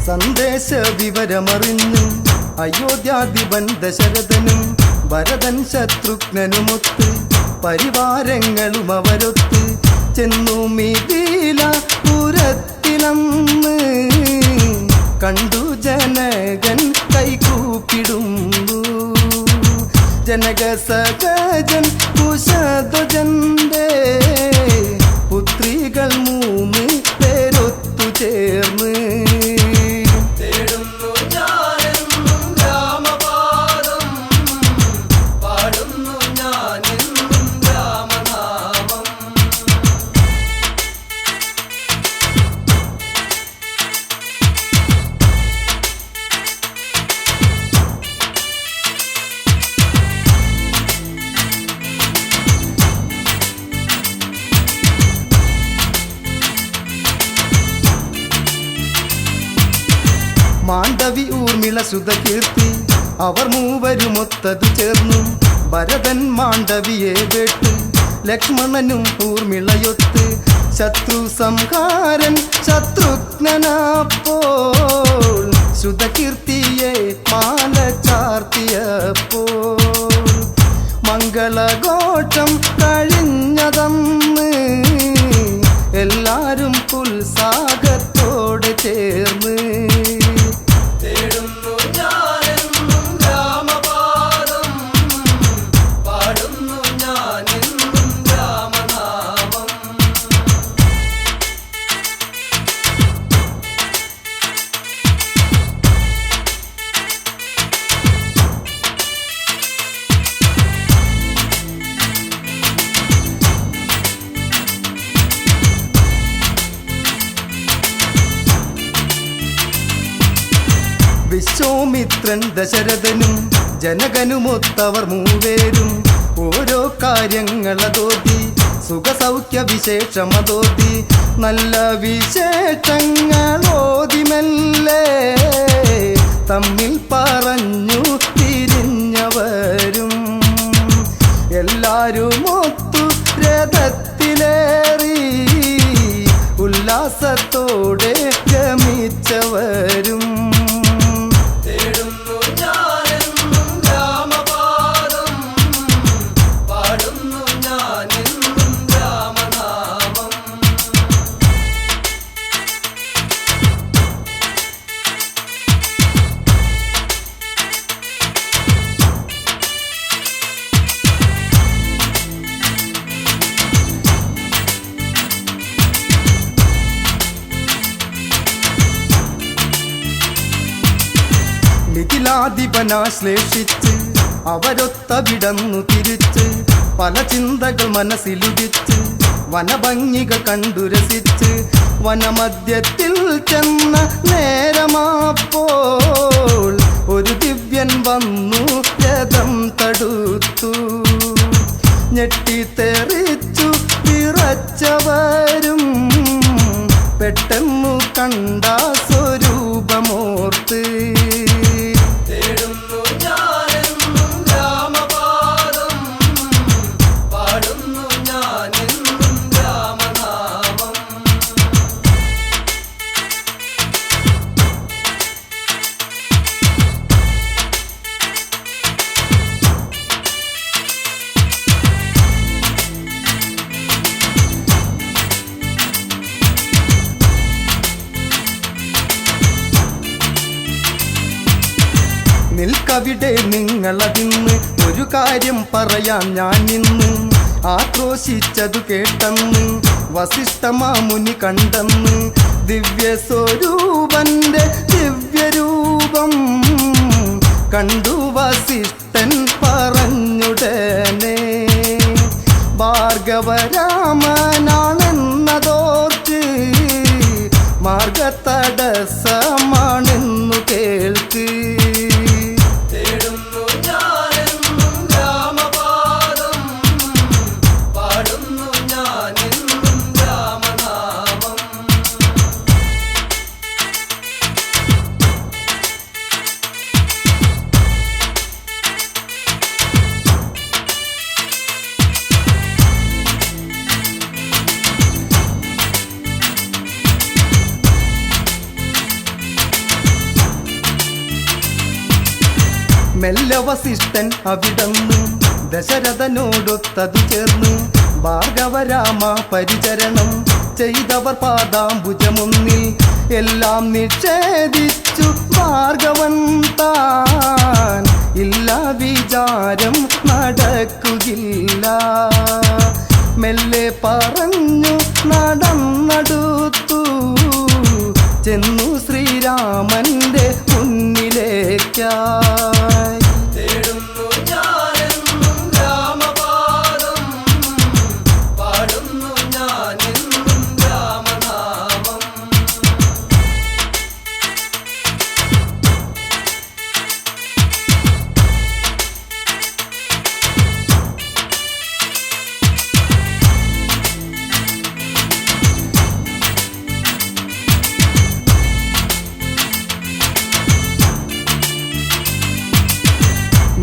സന്ദേശ വിവരമറിഞ്ഞു അയോധ്യാധിപൻ ദശരഥനും ഭരതൻ ശത്രുഘ്നനുമൊത്ത് പരിവാരങ്ങളും അവരൊത്ത് ചെന്നു മിഥിലപുരത്തിലന്ന്. കണ്ടു ജനകൻ കൈകൂപ്പിടുന്നു. ജനക സഹജൻ കുശധ്വജന്റെ പുത്രികൾ 3 പേരൊത്തു ചേർന്ന്. തേടുന്നു ഞാനെന്നും രാമപാദം, പാടുന്നു ഞാനെന്നും രാമനാമം. മാണ്ഡവി ഊർമിള സുത കീർത്തി അവർ മൂവരുമൊത്തതു ചേർന്നു. ഭരതൻ മാണ്ഡവിയെ വേട്ടു, ലക്ഷ്മണനും ഊർമിളയൊത്ത് ശത്രു സംഹാരൻ ശത്രുഘ്നനപ്പോൾ ശ്രുതകീർത്തിയെ മാല ചാർത്തിയപ്പോൾ മംഗളഘോഷം കഴിഞ്ഞതന്ന് എല്ലാരും ഉത്സാഹത്തോടെ ചേർന്ന് തേടുന്നു ഞാനെന്നും രാമപാദം പാടുന്നു ഞാനെന്നും രാമനാമം. വിശ്വാമിത്രൻ ദശരഥനും ജനകനുമൊത്തവർ മൂവേരും ഓരോ കാര്യങ്ങളതോതി സുഖസൗഖ്യ വിശേഷമതോതി നല്ല വിശേഷങ്ങളോതിമല്ലേ തമ്മിൽ പറഞ്ഞു തിരിഞ്ഞവരും എല്ലാരും ഒത്തു രഥത്തിലേറി ഉല്ലാസത്തോടെ ഗമിച്ചവരും തേടുന്നു ഞാനെന്നും രാമപാദം പാടുന്നു ഞാനെന്നും രാമനാമം. മിഥിലാധിപനാശ്ലേഷിച്ച് അവരൊത്തവിടന്നു തിരിച്ച് പല ചിന്തകൾ മനസ്സിലുദിച്ച് വനഭംഗികൾ കണ്ടു രസിച്ച് വനമധ്യത്തിൽ ചെന്ന നേരമാപ്പോൾ ഒരു ദിവ്യൻ വന്നു രഥം തടുത്തു ഞെട്ടിത്തെറിച്ചു വിറച്ചവരും പെട്ടെന്നു കണ്ട സ്വരൂപമോർത്ത് തേടുന്നു ഞാനെന്നും രാമപാദം പാടുന്നു ഞാനെന്നും രാമനാമം. നിൽക്കവിടെ നിങ്ങളതിന്ന് ഒരു കാര്യം പറയാൻ ഞാൻ ഇന്ന് ആക്രോശിച്ചതു കേട്ടെന്ന് വസിഷ്ഠമാമുനി കണ്ടെന്ന് ദിവ്യസ്വരൂപന്റെ ദിവ്യരൂപം കണ്ടു വസിഷ്ഠൻ പറഞ്ഞുടനെ ഭാർഗവരാമനാണെന്നതോർത്ത് മാർഗതടസ്സമാണെന്നു കേൾക്ക് തേടുന്നു ഞാനെന്നും രാമപാദം പാടുന്നു ഞാനെന്നും രാമനാമം. മെല്ലെ വസിഷ്ഠൻ അവിടന്ന് ദശരഥനോടൊത്തതു ചേർന്ന് ഭാർഗവരാമ പരിചരണം ചെയ്തവർ പാദാംബുജമൊന്നിൽ എല്ലാം നിഷേധിച്ചു ഭാർഗവൻ താൻ ഇല്ല വിചാരം നടക്കുകയില്ല മെല്ലെ പറഞ്ഞു നടന്നടുത്തു ചെന്നു ശ്രീരാമന്റെ മുന്നിലേക്കായി തേടുന്നു ഞാനെന്നും രാമപാദം പാടുന്നു ഞാനെന്നും രാമനാമം.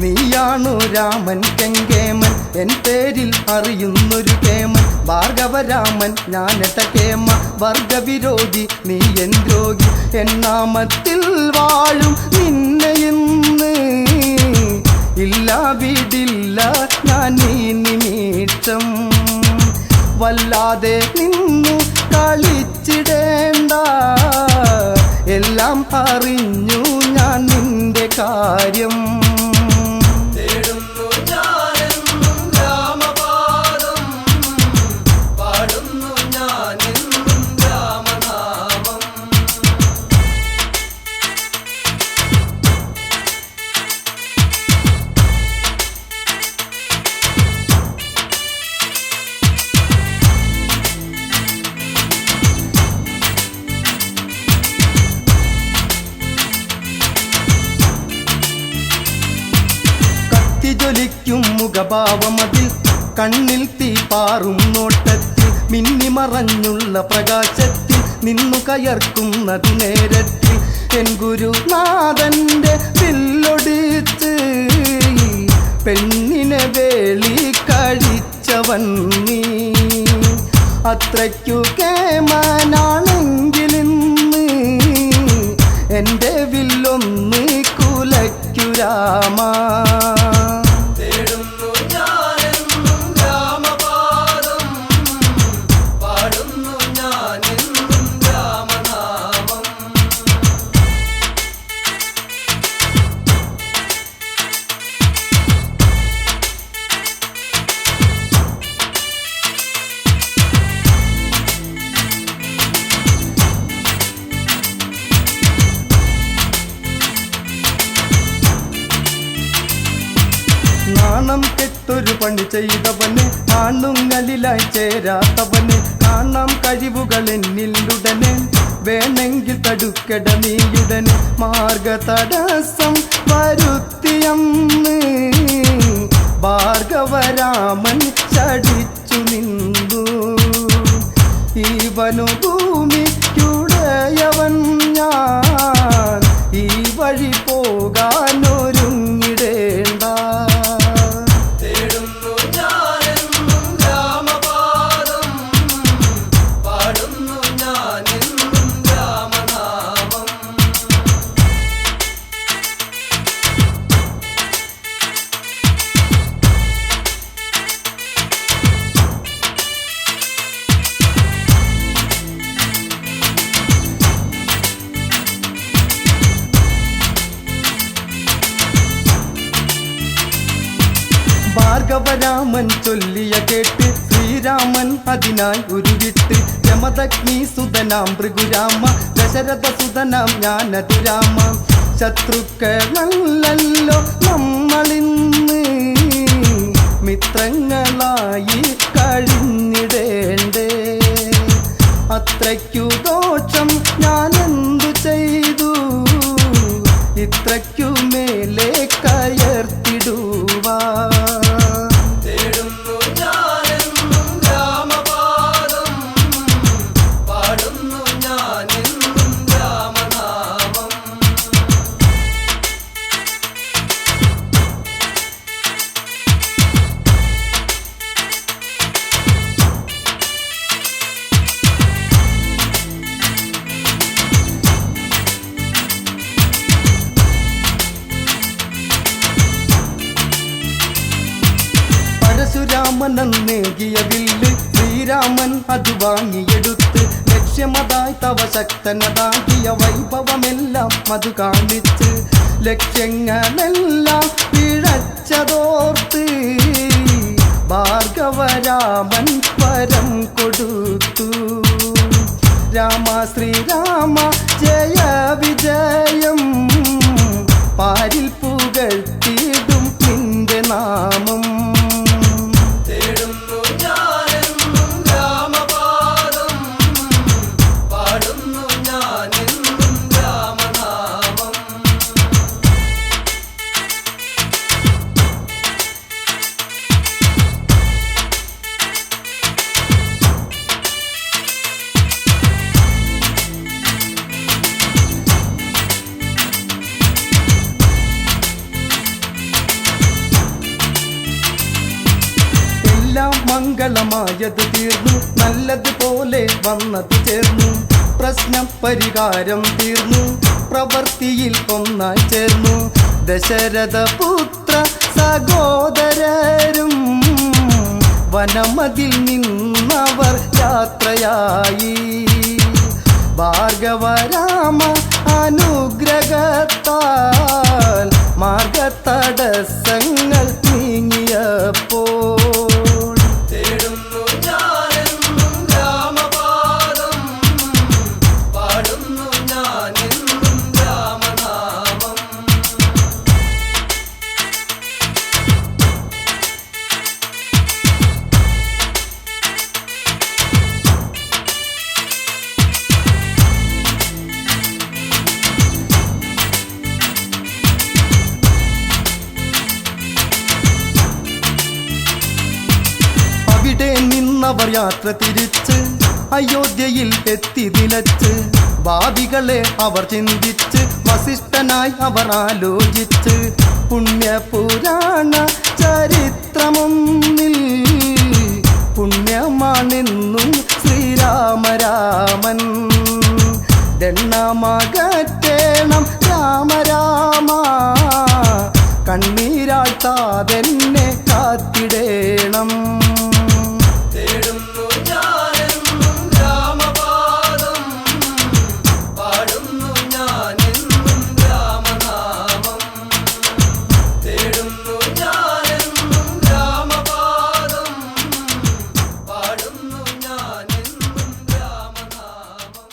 നീയാണു രാമൻ കെങ്കേമൻ എൻ പേരിൽ അറിയുന്നൊരു കേമൻ ഭാർഗവരാമൻ ഞാനെട്ട കേമ വർഗവിരോധി നീ എൻ ദ്രോഹി എൻ നാമത്തിൽ വാഴും നിന്നെ ഇന്ന് ഇല്ല വിടില്ല ഞാൻ ഈ നിമിഷം വല്ലാതെ നിന്നു കളിച്ചിടേണ്ട എല്ലാം അറിഞ്ഞു ഞാൻ നിന്റെ കാര്യം തേടുന്നു ഞാനെന്നും രാമപാദം പാടുന്നു ഞാനെന്നും രാമനാമം ജ്വലിക്കും മുഖഭാവമതിൽ കണ്ണിൽ തീ പാറും നോട്ടത്തിൽ മിന്നിമറഞ്ഞുള്ള പ്രകാശത്തിൽ നിന്നു കയർക്കുന്നതു നേരത്തിൽ എൻ ഗുരുനാഥന്റെ വില്ലൊടിച്ച് പെണ്ണിനെ വേളി കഴിച്ചവൻ നീ അത്രയ്ക്കു കേമനാണെങ്കിലിന്ന് എൻ്റെ വില്ലൊന്ന് കുലയ്ക്കു രാമ നാണം കെട്ടൊരു പണി ചെയ്തവന് ആണുങ്ങളിലായി ചേരാത്തവന് കാണാം കഴിവുകൾ എന്നിലുടനെ വേണമെങ്കിൽ തടുക്കട നീയുടനെ മാർഗതടസ്സം വരുത്തിയന്ന് ഭാർഗവരാമൻ ചടിച്ചു നിന്നു ഈവനു ഭൂമിക്കുടയവൻ ഞാൻ ഈ വഴി പോകാനൊരുങ്ങിടേണ്ട ഭാർഗവരാമൻ ചൊല്ലിയ കേട്ട് ശ്രീരാമൻ അതിനായി ഉരുവിട്ട് രമദഗ്നി സുതനാം ഭൃഗുരാമ ദശരഥ സുതനാം ജ്ഞാനതു രാമ ശത്രുക്കളല്ലോ നമ്മളിന്ന് മിത്രങ്ങളായി കഴിഞ്ഞിടേണ്ടേ അത്രയ്ക്കു ദോഷം ഞാനെന്തു ചെയ്തു ഇത്രയ്ക്കു മേലെ കയർത്തിടുവാ പരശുരാമനേകിയ വില്ല് ശ്രീരാമൻ അത് വാങ്ങിയെടുത്ത് ലക്ഷ്യമതായി തവ ശക്തനതാകിയ വൈഭവമെല്ലാം അത് കാണിച്ച് ലക്ഷ്യങ്ങളെല്ലാം പിഴച്ചതോർത്ത് ഭാർഗവരാമൻ വരം കൊടുത്തു രാമ ശ്രീരാമ ജയ വിജയം പാരിൽ പുകഴ്ത്തിയിടും നിന്റെ നാമം മായത് തീർന്നു, നല്ലതുപോലെ വന്നത് ചേർന്നു. പ്രശ്നം പരിഹാരം തീർന്നു, പ്രവൃത്തിയിൽ ഒന്നായി ചേർന്നു. ദശരഥ പുത്ര സഹോദരരും വനമതിൽ നിന്നവർ യാത്രയായി. ഭാർഗവരാമ അനുഗ്രഹത്താൽ മാർഗതടസ്സങ്ങൾ നീങ്ങിയപ്പോൾ തേടുന്നു ഞാനെന്നും രാമപാദം, പാടുന്നു ഞാനെന്നും രാമനാമം. അവിടെ നിന്നവർ യാത്ര തിരിച്ച് അയോധ്യയിൽ എത്തി നിലച്ച്. ഭാവികളെ അവർ ചിന്തിച്ച് വസിഷ്ഠനായി അവർ ആലോചിച്ച്. പുണ്യപുരാണ ചരിത്രമൊന്നിൽ പുണ്യമാണെന്നും ശ്രീരാമരാമൻ. ദണ്ണമകറ്റേണം രാമരാമ, കണ്ണീരാഴ്ത്താതെന്നെ കാത്തിടേണം. തേടുന്നു ഞാനെന്നും രാമപാദം, പാടുന്നു ഞാനെന്നും രാമനാമം. തേടുന്നു ഞാനെന്നും രാമപാദം, പാടുന്നു ഞാനെന്നും രാമനാമം.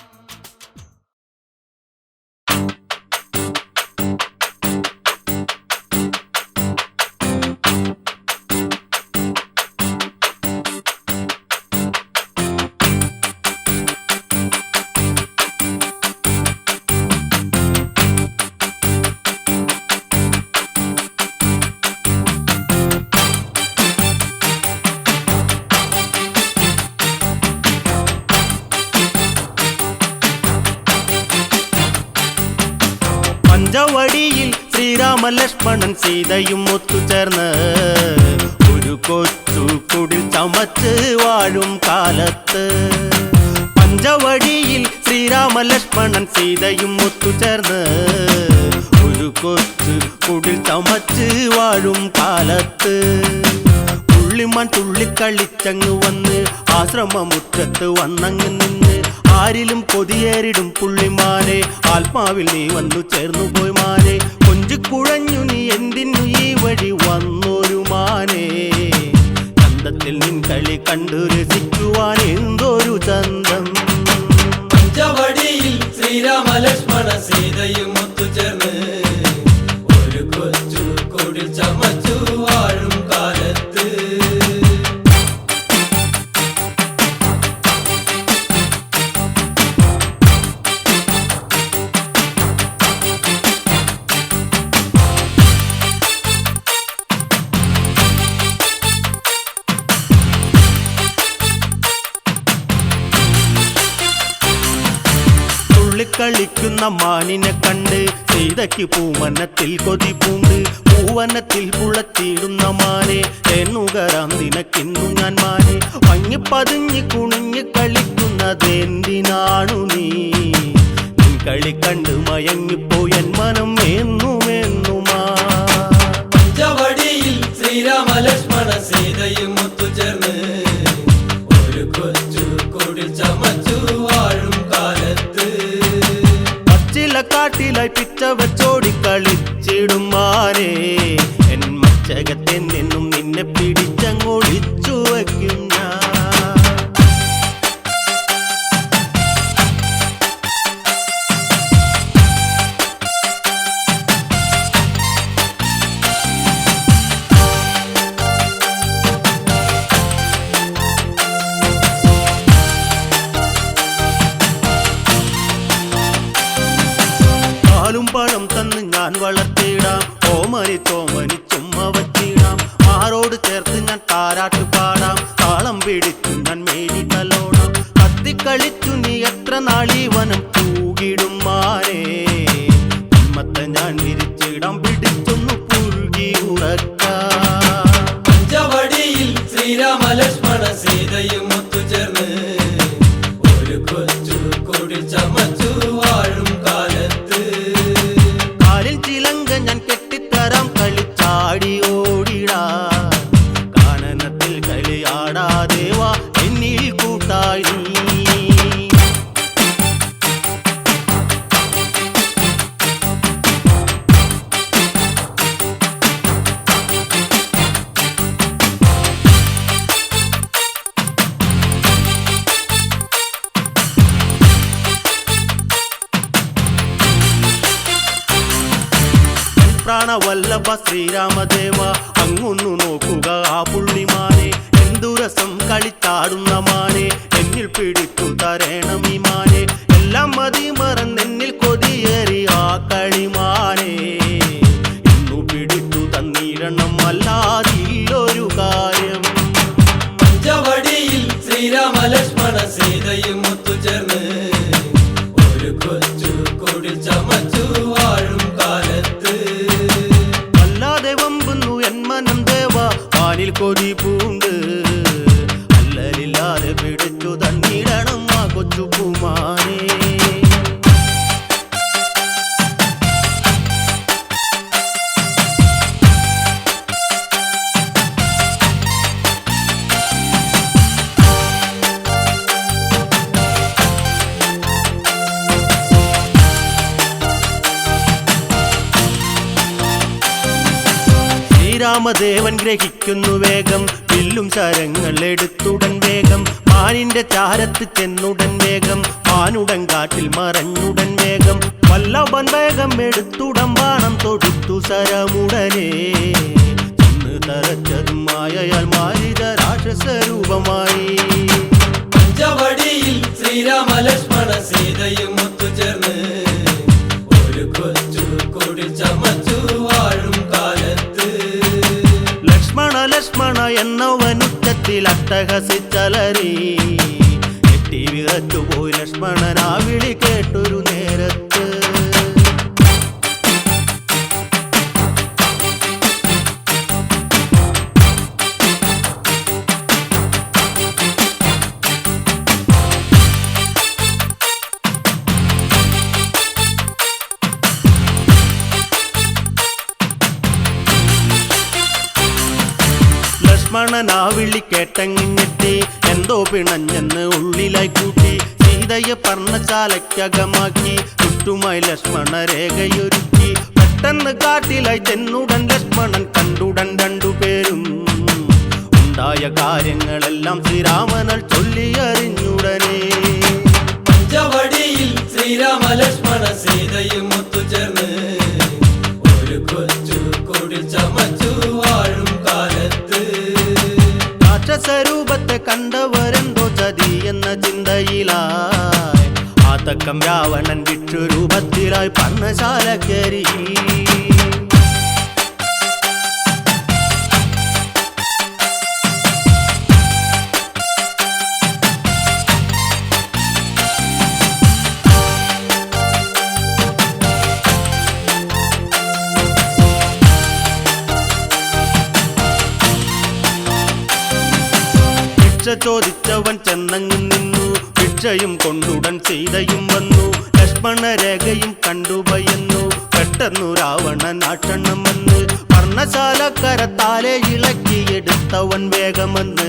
പഞ്ചവടിയിൽ ശ്രീരാമ ലക്ഷ്മണൻ സീതയും ഒത്തുചേർന്ന് ഒരു കൊച്ചു കുടിൽ ചമച്ച് വാഴും കാലത്ത്. പഞ്ചവടിയിൽ ശ്രീരാമ ലക്ഷ്മണൻ സീതയും ഒത്തുചേർന്ന് ഒരു കൊച്ചു കുടിൽ ചമച്ച് വാഴും കാലത്ത്. പുള്ളിമാൻ തുള്ളിക്കളിച്ചങ്ങ് വന്ന് ആശ്രമമുറ്റത്ത് വന്നങ്ങ് നിന്ന്. ആരിലും കൊതിയേറിടും പുള്ളിമാനെ, ആത്മാവിൽ നീ വന്നു ചേർന്നു പോയി മാനെ. കൊഞ്ചിക്കുഴഞ്ഞു നീ എന്തിനു ഈ വഴി വന്നൊരു മാനെ. ചന്തത്തിൽ നിൻ കളി കണ്ടു രസിക്കുവാൻ എന്തൊരു ചന്തം. പഞ്ചവടിയിൽ ശ്രീരാമ ലക്ഷ്മണ സീതയും ഒത്തുചേർന്ന് ഒരു കൊച്ചു കുടിൽ ചമച്ചു വാഴും കാലത്ത്. കളിക്കുന്ന മാനിനെ കണ്ട് സീതയ്ക്ക് പൂവനത്തിൽ കൊതി പൂണ്ട്. പൂവനത്തിൽ പുളത്തിടുന്ന മാനെ എന്നുകരാം നിനക്കിന്നു ഞാൻ മാനെ. മങ്ങിപ്പതിഞ്ഞ് കുണിഞ്ഞ് കളിക്കുന്നതെന്തിനാണു നീ? നിൻ കളി കണ്ട് മയങ്ങിപ്പോയൻ മനം എന്നുമെന്നുമാ. പഞ്ചവടിയിൽ ശ്രീരാമ ലക്ഷ്മണ സീതയും ഒത്തുചേർന്ന് ഒരു കൊച്ചു കുടിൽ ചമച്ചു വാഴും കാലത്ത്. കാട്ടിലായി പിച്ച വെച്ചോടി കളിച്ചിടും മാനേ. എൻ മച്ചകത്തെ നിന്നും നിന്നെ പിടിച്ചങ്ങൊളിച്ചു വയ്ക്കും ഞാൻ. പാലും പഴം തന്ന് ഞാൻ വളർത്തിയിടാം, ഓമനിച്ചോമനി ചുമ്മ വച്ചിടാം. ആരോട് ചേർത്ത് ഞാൻ താരാട്ട് പാടാം, താളം പിടിച്ചു ഞാൻ മേരി കലോടാം. കത്തിക്കളിച്ചു നീ എത്ര നാളീ വനം തൂകിടും മാനേ. ഉമ്മത്തെ ഞാൻ വിരിച്ചിടാം, പിടിച്ചൊന്നു പുൽകി ഉറക്കാം. പഞ്ചവടിയിൽ ശ്രീരാമ ലക്ഷ്മണ സീതയും ചമച്ചു വാഴും കാലത്ത് കാലിൽ ചിലങ്ക ഞാൻ കെട്ടിത്തരാം കളിച്ചാടി ഓടിടാ കാനനത്തിൽ കളിയാടാദേവാ എന്നിൽ കൂട്ടായി നീ. പ്രാണവല്ലഭ ശ്രീരാമദേവ അങ്ങൊന്നു നോക്കുക ആ പുള്ളിമാനെ എന്തു രസം കളിച്ചാടുന്ന മാനെ എന്നിൽ പിടിച്ചു തരണം ഈ മാനെ എല്ലാം മതി മറന്നെന്നിൽ കൊതിയേറി ആ കളിമാനെ ഇന്നു പിടിച്ചു തന്നിരണം അല്ലാതില്ലൊരു കാര്യം. പഞ്ചവടിയിൽ ശ്രീരാമ ലക്ഷ്മണ സീതയും ഒത്തുചേർന്ന് ഒരു കൊച്ചു കുടിൽ ചമച്ചു വാഴും കാലത്ത് അല്ലാതെ വമ്പുന്നു എൻ മനം ദേവ പാലിൽ കൊതി പൂണ്ട് അല്ലലില്ലാതെ പിടിച്ചു തന്നിടണം ആ കൊച്ചു പൂമാനെ. ശ്രീരാമദേവൻ ഗ്രഹിക്കുന്നു വേഗം വില്ലും ശരങ്ങൾ എടുത്തുടൻ വേഗം മാനിന്റെ ചാരത്ത് ചെന്നുടൻ വേഗം മാനുടൻ കാട്ടിൽ മറഞ്ഞുടൻ വേഗം വല്ലഭൻ വേഗം എടുത്തുടൻ ബാണം തൊടുത്തു ശരമുടനെ ചെന്ന് തറച്ചതും മായയാൽ മാരിത രാക്ഷസരൂപമായി. പഞ്ചവടിയിൽ ശ്രീരാമ ലക്ഷ്മണ സീതയും ഒത്തുചേർന്ന് ഒരു കൊച്ചു കുടിൽ ചമച്ചു വാഴും കാലത്ത് ലക്ഷ്മണ ലക്ഷ്മണ എന്നവൻ ഉച്ചത്തിൽ അട്ടഹസിച്ചലറി എട്ടി വിറച്ചുപോയി ലക്ഷ്മണൻ ആ വിളി കേട്ടൊരു നേരത്ത്. ലക്ഷ്മണൻ ആ വിളി കേട്ടങ്ങിഞ്ഞെത്തി എന്തോ പിണഞ്ഞെന്ന് ഉള്ളിലായി കൂട്ടി സീതയെ പർണശാലയ്ക്കകമാക്കി ചുറ്റുമായി ലക്ഷ്മണ രേഖയൊരുക്കി പെട്ടെന്ന് കാട്ടിലായി ചെന്നുടൻ ലക്ഷ്മണൻ കണ്ടുടൻ രണ്ടുപേരും ഉണ്ടായ കാര്യങ്ങളെല്ലാം ശ്രീരാമനാൽ ചൊല്ലിയറിഞ്ഞുടനെ. പഞ്ചവടിയിൽ ശ്രീരാമ ലക്ഷ്മണ സീതയും ഒത്തുചേർന്ന് ഒരു കൊച്ചു കുടിൽ ചമച്ചു വാഴും കാലത്ത് രാക്ഷസരൂപത്തെ കണ്ടവരെന്തോ ചതി എന്ന ചിന്തയിലായി ആ തക്കം രാവണൻ വിക്ഷുരൂപത്തിലായി പർണശാല കയറി. ഭിക്ഷ ചോദിച്ചവൻ ചെന്നങ്ങു നിന്നു ഭിക്ഷയും കൊണ്ടുടൻ സീതയും വന്നു ലക്ഷ്മണ രേഖയും കണ്ടുഭയന്നു പെട്ടെന്നു രാവണൻ ആക്ഷണം വന്ന് പർണശാലക്കരത്താലെ ഇളക്കിയെടുത്തവൻ വേഗമെന്ന്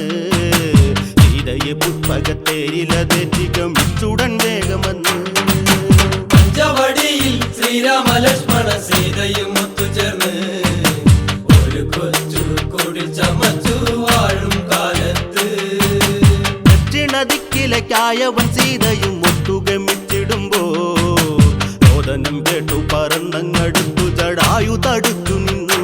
സീതയെ പുഷ്പകത്തേരിലതെറ്റി ഗമിച്ചുടൻ വേഗമെന്ന്. പഞ്ചവടിയിൽ ശ്രീരാമ ലക്ഷ്മണ സീതയും ഒത്തുചേർന്ന് ഒരു കൊച്ചു കുടിൽ ചമച്ചു വാഴും കാലത്ത് ദക്ഷിണദിക്കിലേക്കായവൻ സീതയും ഒത്തുഗമിച്ചിടുമ്പോ രോദനം കേട്ടു പറന്നങ്ങടുത്തു ജടായു തടുത്തു നിന്നു.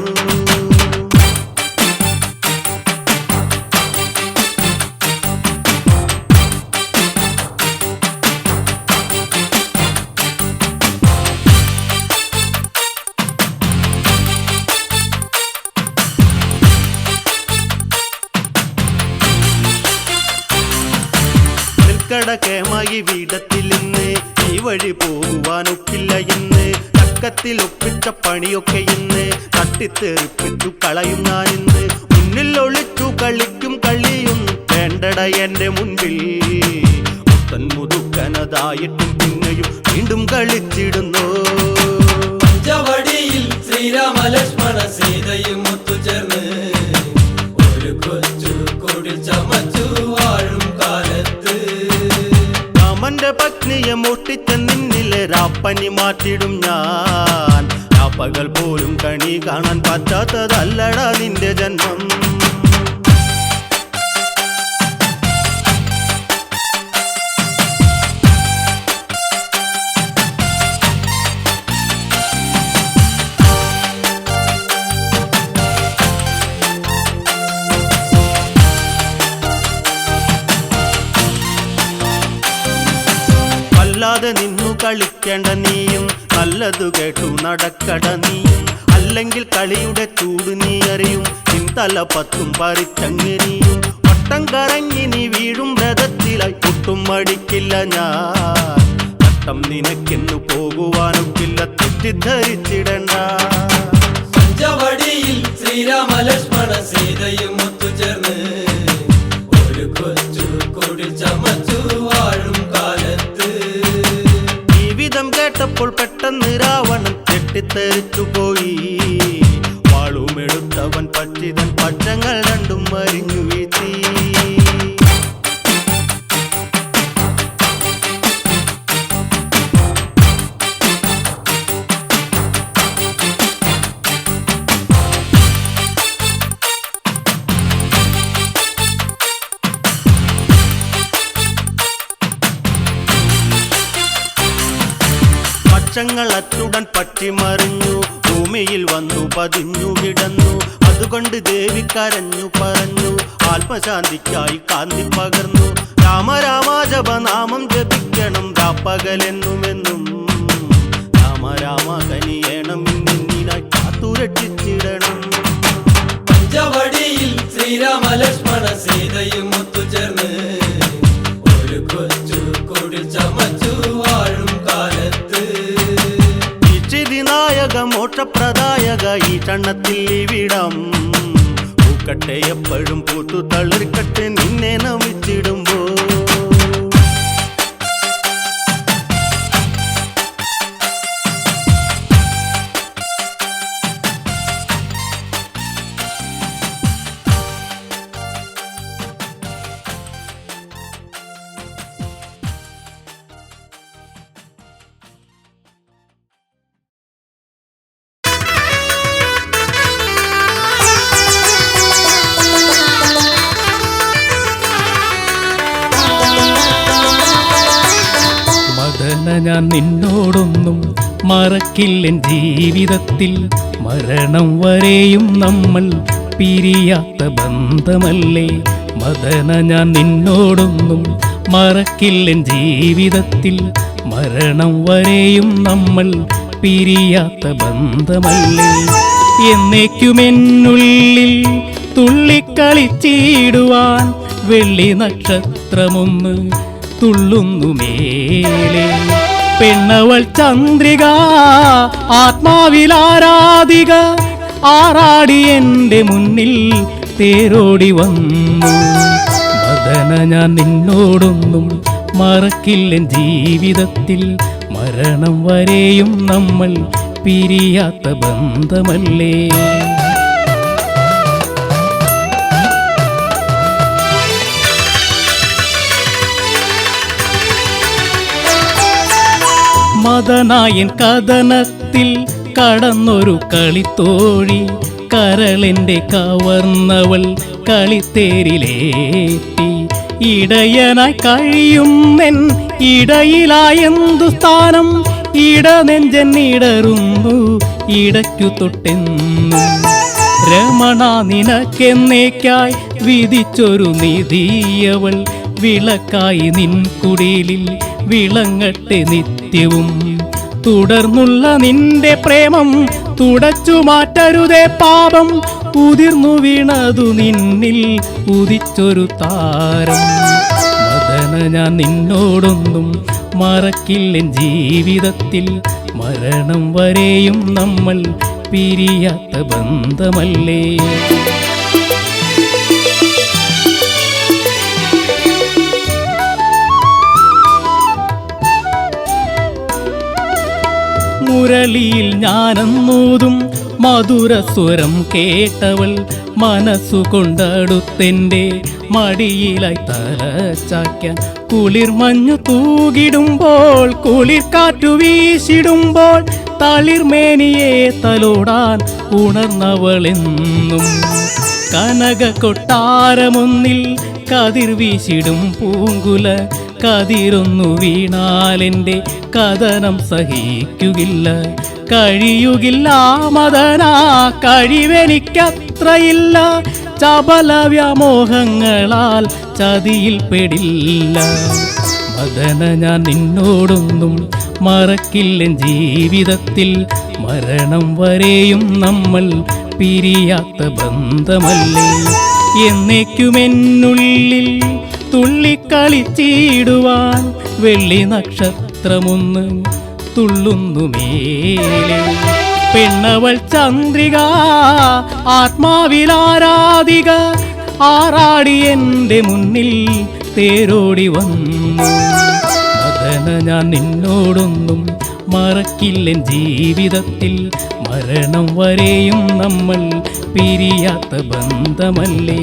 കടകേമായി വീടത്തിൽ ഇന്ന് ഈ വഴി പോകുവാനൊക്കില്ല എന്ന് തക്കത്തിൽ ഒപ്പിച്ച പണിയൊക്കെ ഇന്ന് തട്ടിത്തെറിപ്പിച്ചു കളയും ഞാനിന്ന് മുന്നിൽ ഒളിച്ചു കളിക്കും കളിയും വേണ്ടട എന്റെ മുൻപിൽ മുത്തൻ മുതുക്ക മകനതായിട്ടും പിന്നെയും വീണ്ടും കളിച്ചിടുന്നു. പഞ്ചവടിയിൽ ശ്രീരാമ ലക്ഷ്മണ സീതയും ഒത്തുചേർന്ന് ഒരു കൊച്ചു കുടിൽ ചമച്ചു വാഴും കാലത്ത് രാമന്റെ പത്നിയെ മോഷ്ടിച്ച നിന്നിലെ രാപ്പനി മാറ്റിടും ഞാൻ. രാപ്പകൽ പോലും കണി കാണാൻ പറ്റാത്തതല്ലടാ നിന്റെ ജന്മം. അല്ലാതെ നിന്നു കളിക്കേണ്ട നീയും നല്ലതു കേട്ടു നടക്കട നീയും. അല്ലെങ്കിൽ കളിയുടെ ചൂട് നീ അറിയും തല പത്തും പറിച്ചങ്ങനെയും. വട്ടം കറങ്ങി നീ വീഴും രഥത്തിലായി ഒട്ടും മടിക്കില്ല ഞാൻ. വട്ടം നിനക്കെന്നു പോകുവാനൊക്കില്ല തെറ്റിദ്ധരിച്ചിടണ്ട. പഞ്ചവടിയിൽ ശ്രീരാമ ലക്ഷ്മണ സീതയും ഒത്തുചേർന്ന് ഒരു കൊച്ചു കുടിൽ ചമച്ചു വാഴും കാലത്ത് ജീവിതം കേട്ടപ്പോൾ പെട്ടെന്ന് രാവണൻ തെറ്റിത്തെറിച്ചു പോയി. വാളുമെടുത്തവൻ പറ്റിതൻ പക്ഷങ്ങൾ രണ്ടും മരിഞ്ഞു വീഴ്ത്തി. പക്ഷങ്ങൾ അച്ചുടൻ പറ്റിമറിഞ്ഞു ഭൂമിയിൽ വന്നു പതിഞ്ഞു കിടന്നു. അതുകൊണ്ട് ദേവി കരഞ്ഞു പറഞ്ഞു ആത്മശാന്തിക്കായി കാന്തി പകർന്നു. രാമ രാമ ജപനാമം ജപിക്കണം രാപ്പകലെന്നുമെന്നും. രാമ രാമ കനിയേണം നിന്നിനായി കാത്തുരക്ഷിച്ചിടണം. പഞ്ചവടിയിൽ ശ്രീരാമ ലക്ഷ്മണ സീതയും ഒത്തുചേർന്ന് ഒരു കൊച്ചു കുടിൽ ചമച്ചു വാഴും കാലത്ത് നായക മോക്ഷപ്രദായക ഈ ക്ഷണത്തിൽ ഇവിടം പൂക്കട്ടെ എപ്പോഴും പൂത്തു തളിർക്കട്ടെ നിന്നെ നമിച്ചിടുമ്പോ. ഞാൻ നിന്നോടൊന്നും മറക്കില്ലെൻ ജീവിതത്തിൽ. മരണം വരെയും നമ്മൾ പിരിയാത്ത ബന്ധമല്ലേ മദന. ഞാൻ നിന്നോടൊന്നും മറക്കില്ലെൻ ജീവിതത്തിൽ. മരണം വരെയും നമ്മൾ പിരിയാത്ത ബന്ധമല്ലേ. എന്നേക്കുമെന്നുള്ളിൽ തുള്ളിക്കളിച്ചിടുവാൻ വെള്ളി നക്ഷത്രമൊന്ന് തുള്ളുന്നു മേലെ. പെണ്ണവൾ ചന്ദ്രിക ആത്മാവിലാരാധിക ആറാടി എൻ്റെ മുന്നിൽ തേരോടി വന്നു. മദന ഞാൻ നിന്നോടൊന്നും മറക്കില്ലെൻ ജീവിതത്തിൽ. മരണം വരെയും നമ്മൾ പിരിയാത്ത ബന്ധമല്ലേ. മദനായൻ കഥനത്തിൽ കടന്നൊരു കളിത്തോഴി. കരളിൻ്റെ കവർന്നവൾ കളിത്തേരിലേറ്റി. ഇടയനായി കഴിയുന്നെൻ ഇടയിലായെന്തു സ്ഥാനം. ഇടനെഞ്ചെന്നിടറുന്നു ഇടയ്ക്കു തൊട്ടെന്നും. രമണ നിനക്കെന്നേക്കായി വിധിച്ചൊരു നിധിയവൾ. വിളക്കായി നിൻ കുടിലിൽ വിളങ്ങട്ടെ നിത്യവും. തുടർന്നുള്ള നിന്റെ പ്രേമം തുടച്ചു മാറ്റരുതേ പാപം. ഉതിർന്നു വീണതു നിന്നിൽ ഉദിച്ചൊരു താരം. മദന ഞാൻ നിന്നോടൊന്നും മറക്കില്ലെൻ ജീവിതത്തിൽ. മരണം വരെയും നമ്മൾ പിരിയാത്ത ബന്ധമല്ലേ. മുരളിയിൽ ഞാനെന്നൂതും മധുരസ്വരം കേട്ടവൾ മനസ്സുകൊണ്ടടുത്തെൻ്റെ മടിയിലായി തലച്ചായ്ക്കാൻ കുളിർമഞ്ഞു തൂകിടുമ്പോൾ കുളിർ കാറ്റു വീശിടുമ്പോൾ തളിർമേനിയെ തലോടാൻ ഉണർന്നവളെന്നും കനക കൊട്ടാരമൊന്നിൽ കതിർ വീശിടും പൂങ്കുല കതിരൊന്നു വീണാലെൻ്റെ കഥനം സഹിക്കുകില്ല കഴിയുകില്ല മദനാ കഴിവെനിക്കത്രയില്ല ചപല വ്യാമോഹങ്ങളാൽ ചതിയിൽ പെടില്ല മദന ഞാൻ നിന്നോടൊന്നും മറക്കില്ല ജീവിതത്തിൽ മരണം വരെയും നമ്മൾ പിരിയാത്ത ബന്ധമല്ലേ എന്നേക്കുമെന്നുള്ളിൽ തുള്ളിക്കളിച്ചിടുവാൻ വെള്ളി നക്ഷത്രമൊന്ന് തുള്ളുന്നു മേലെ പെണ്ണവൾ ചന്ദ്രിക ആത്മാവിലാരാധിക ആറാടി എൻ്റെ മുന്നിൽ തേരോടി വന്നു മദന ഞാൻ നിന്നോടൊന്നും മറക്കില്ല ജീവിതത്തിൽ മരണം വരെയും നമ്മൾ പിരിയാത്ത ബന്ധമല്ലേ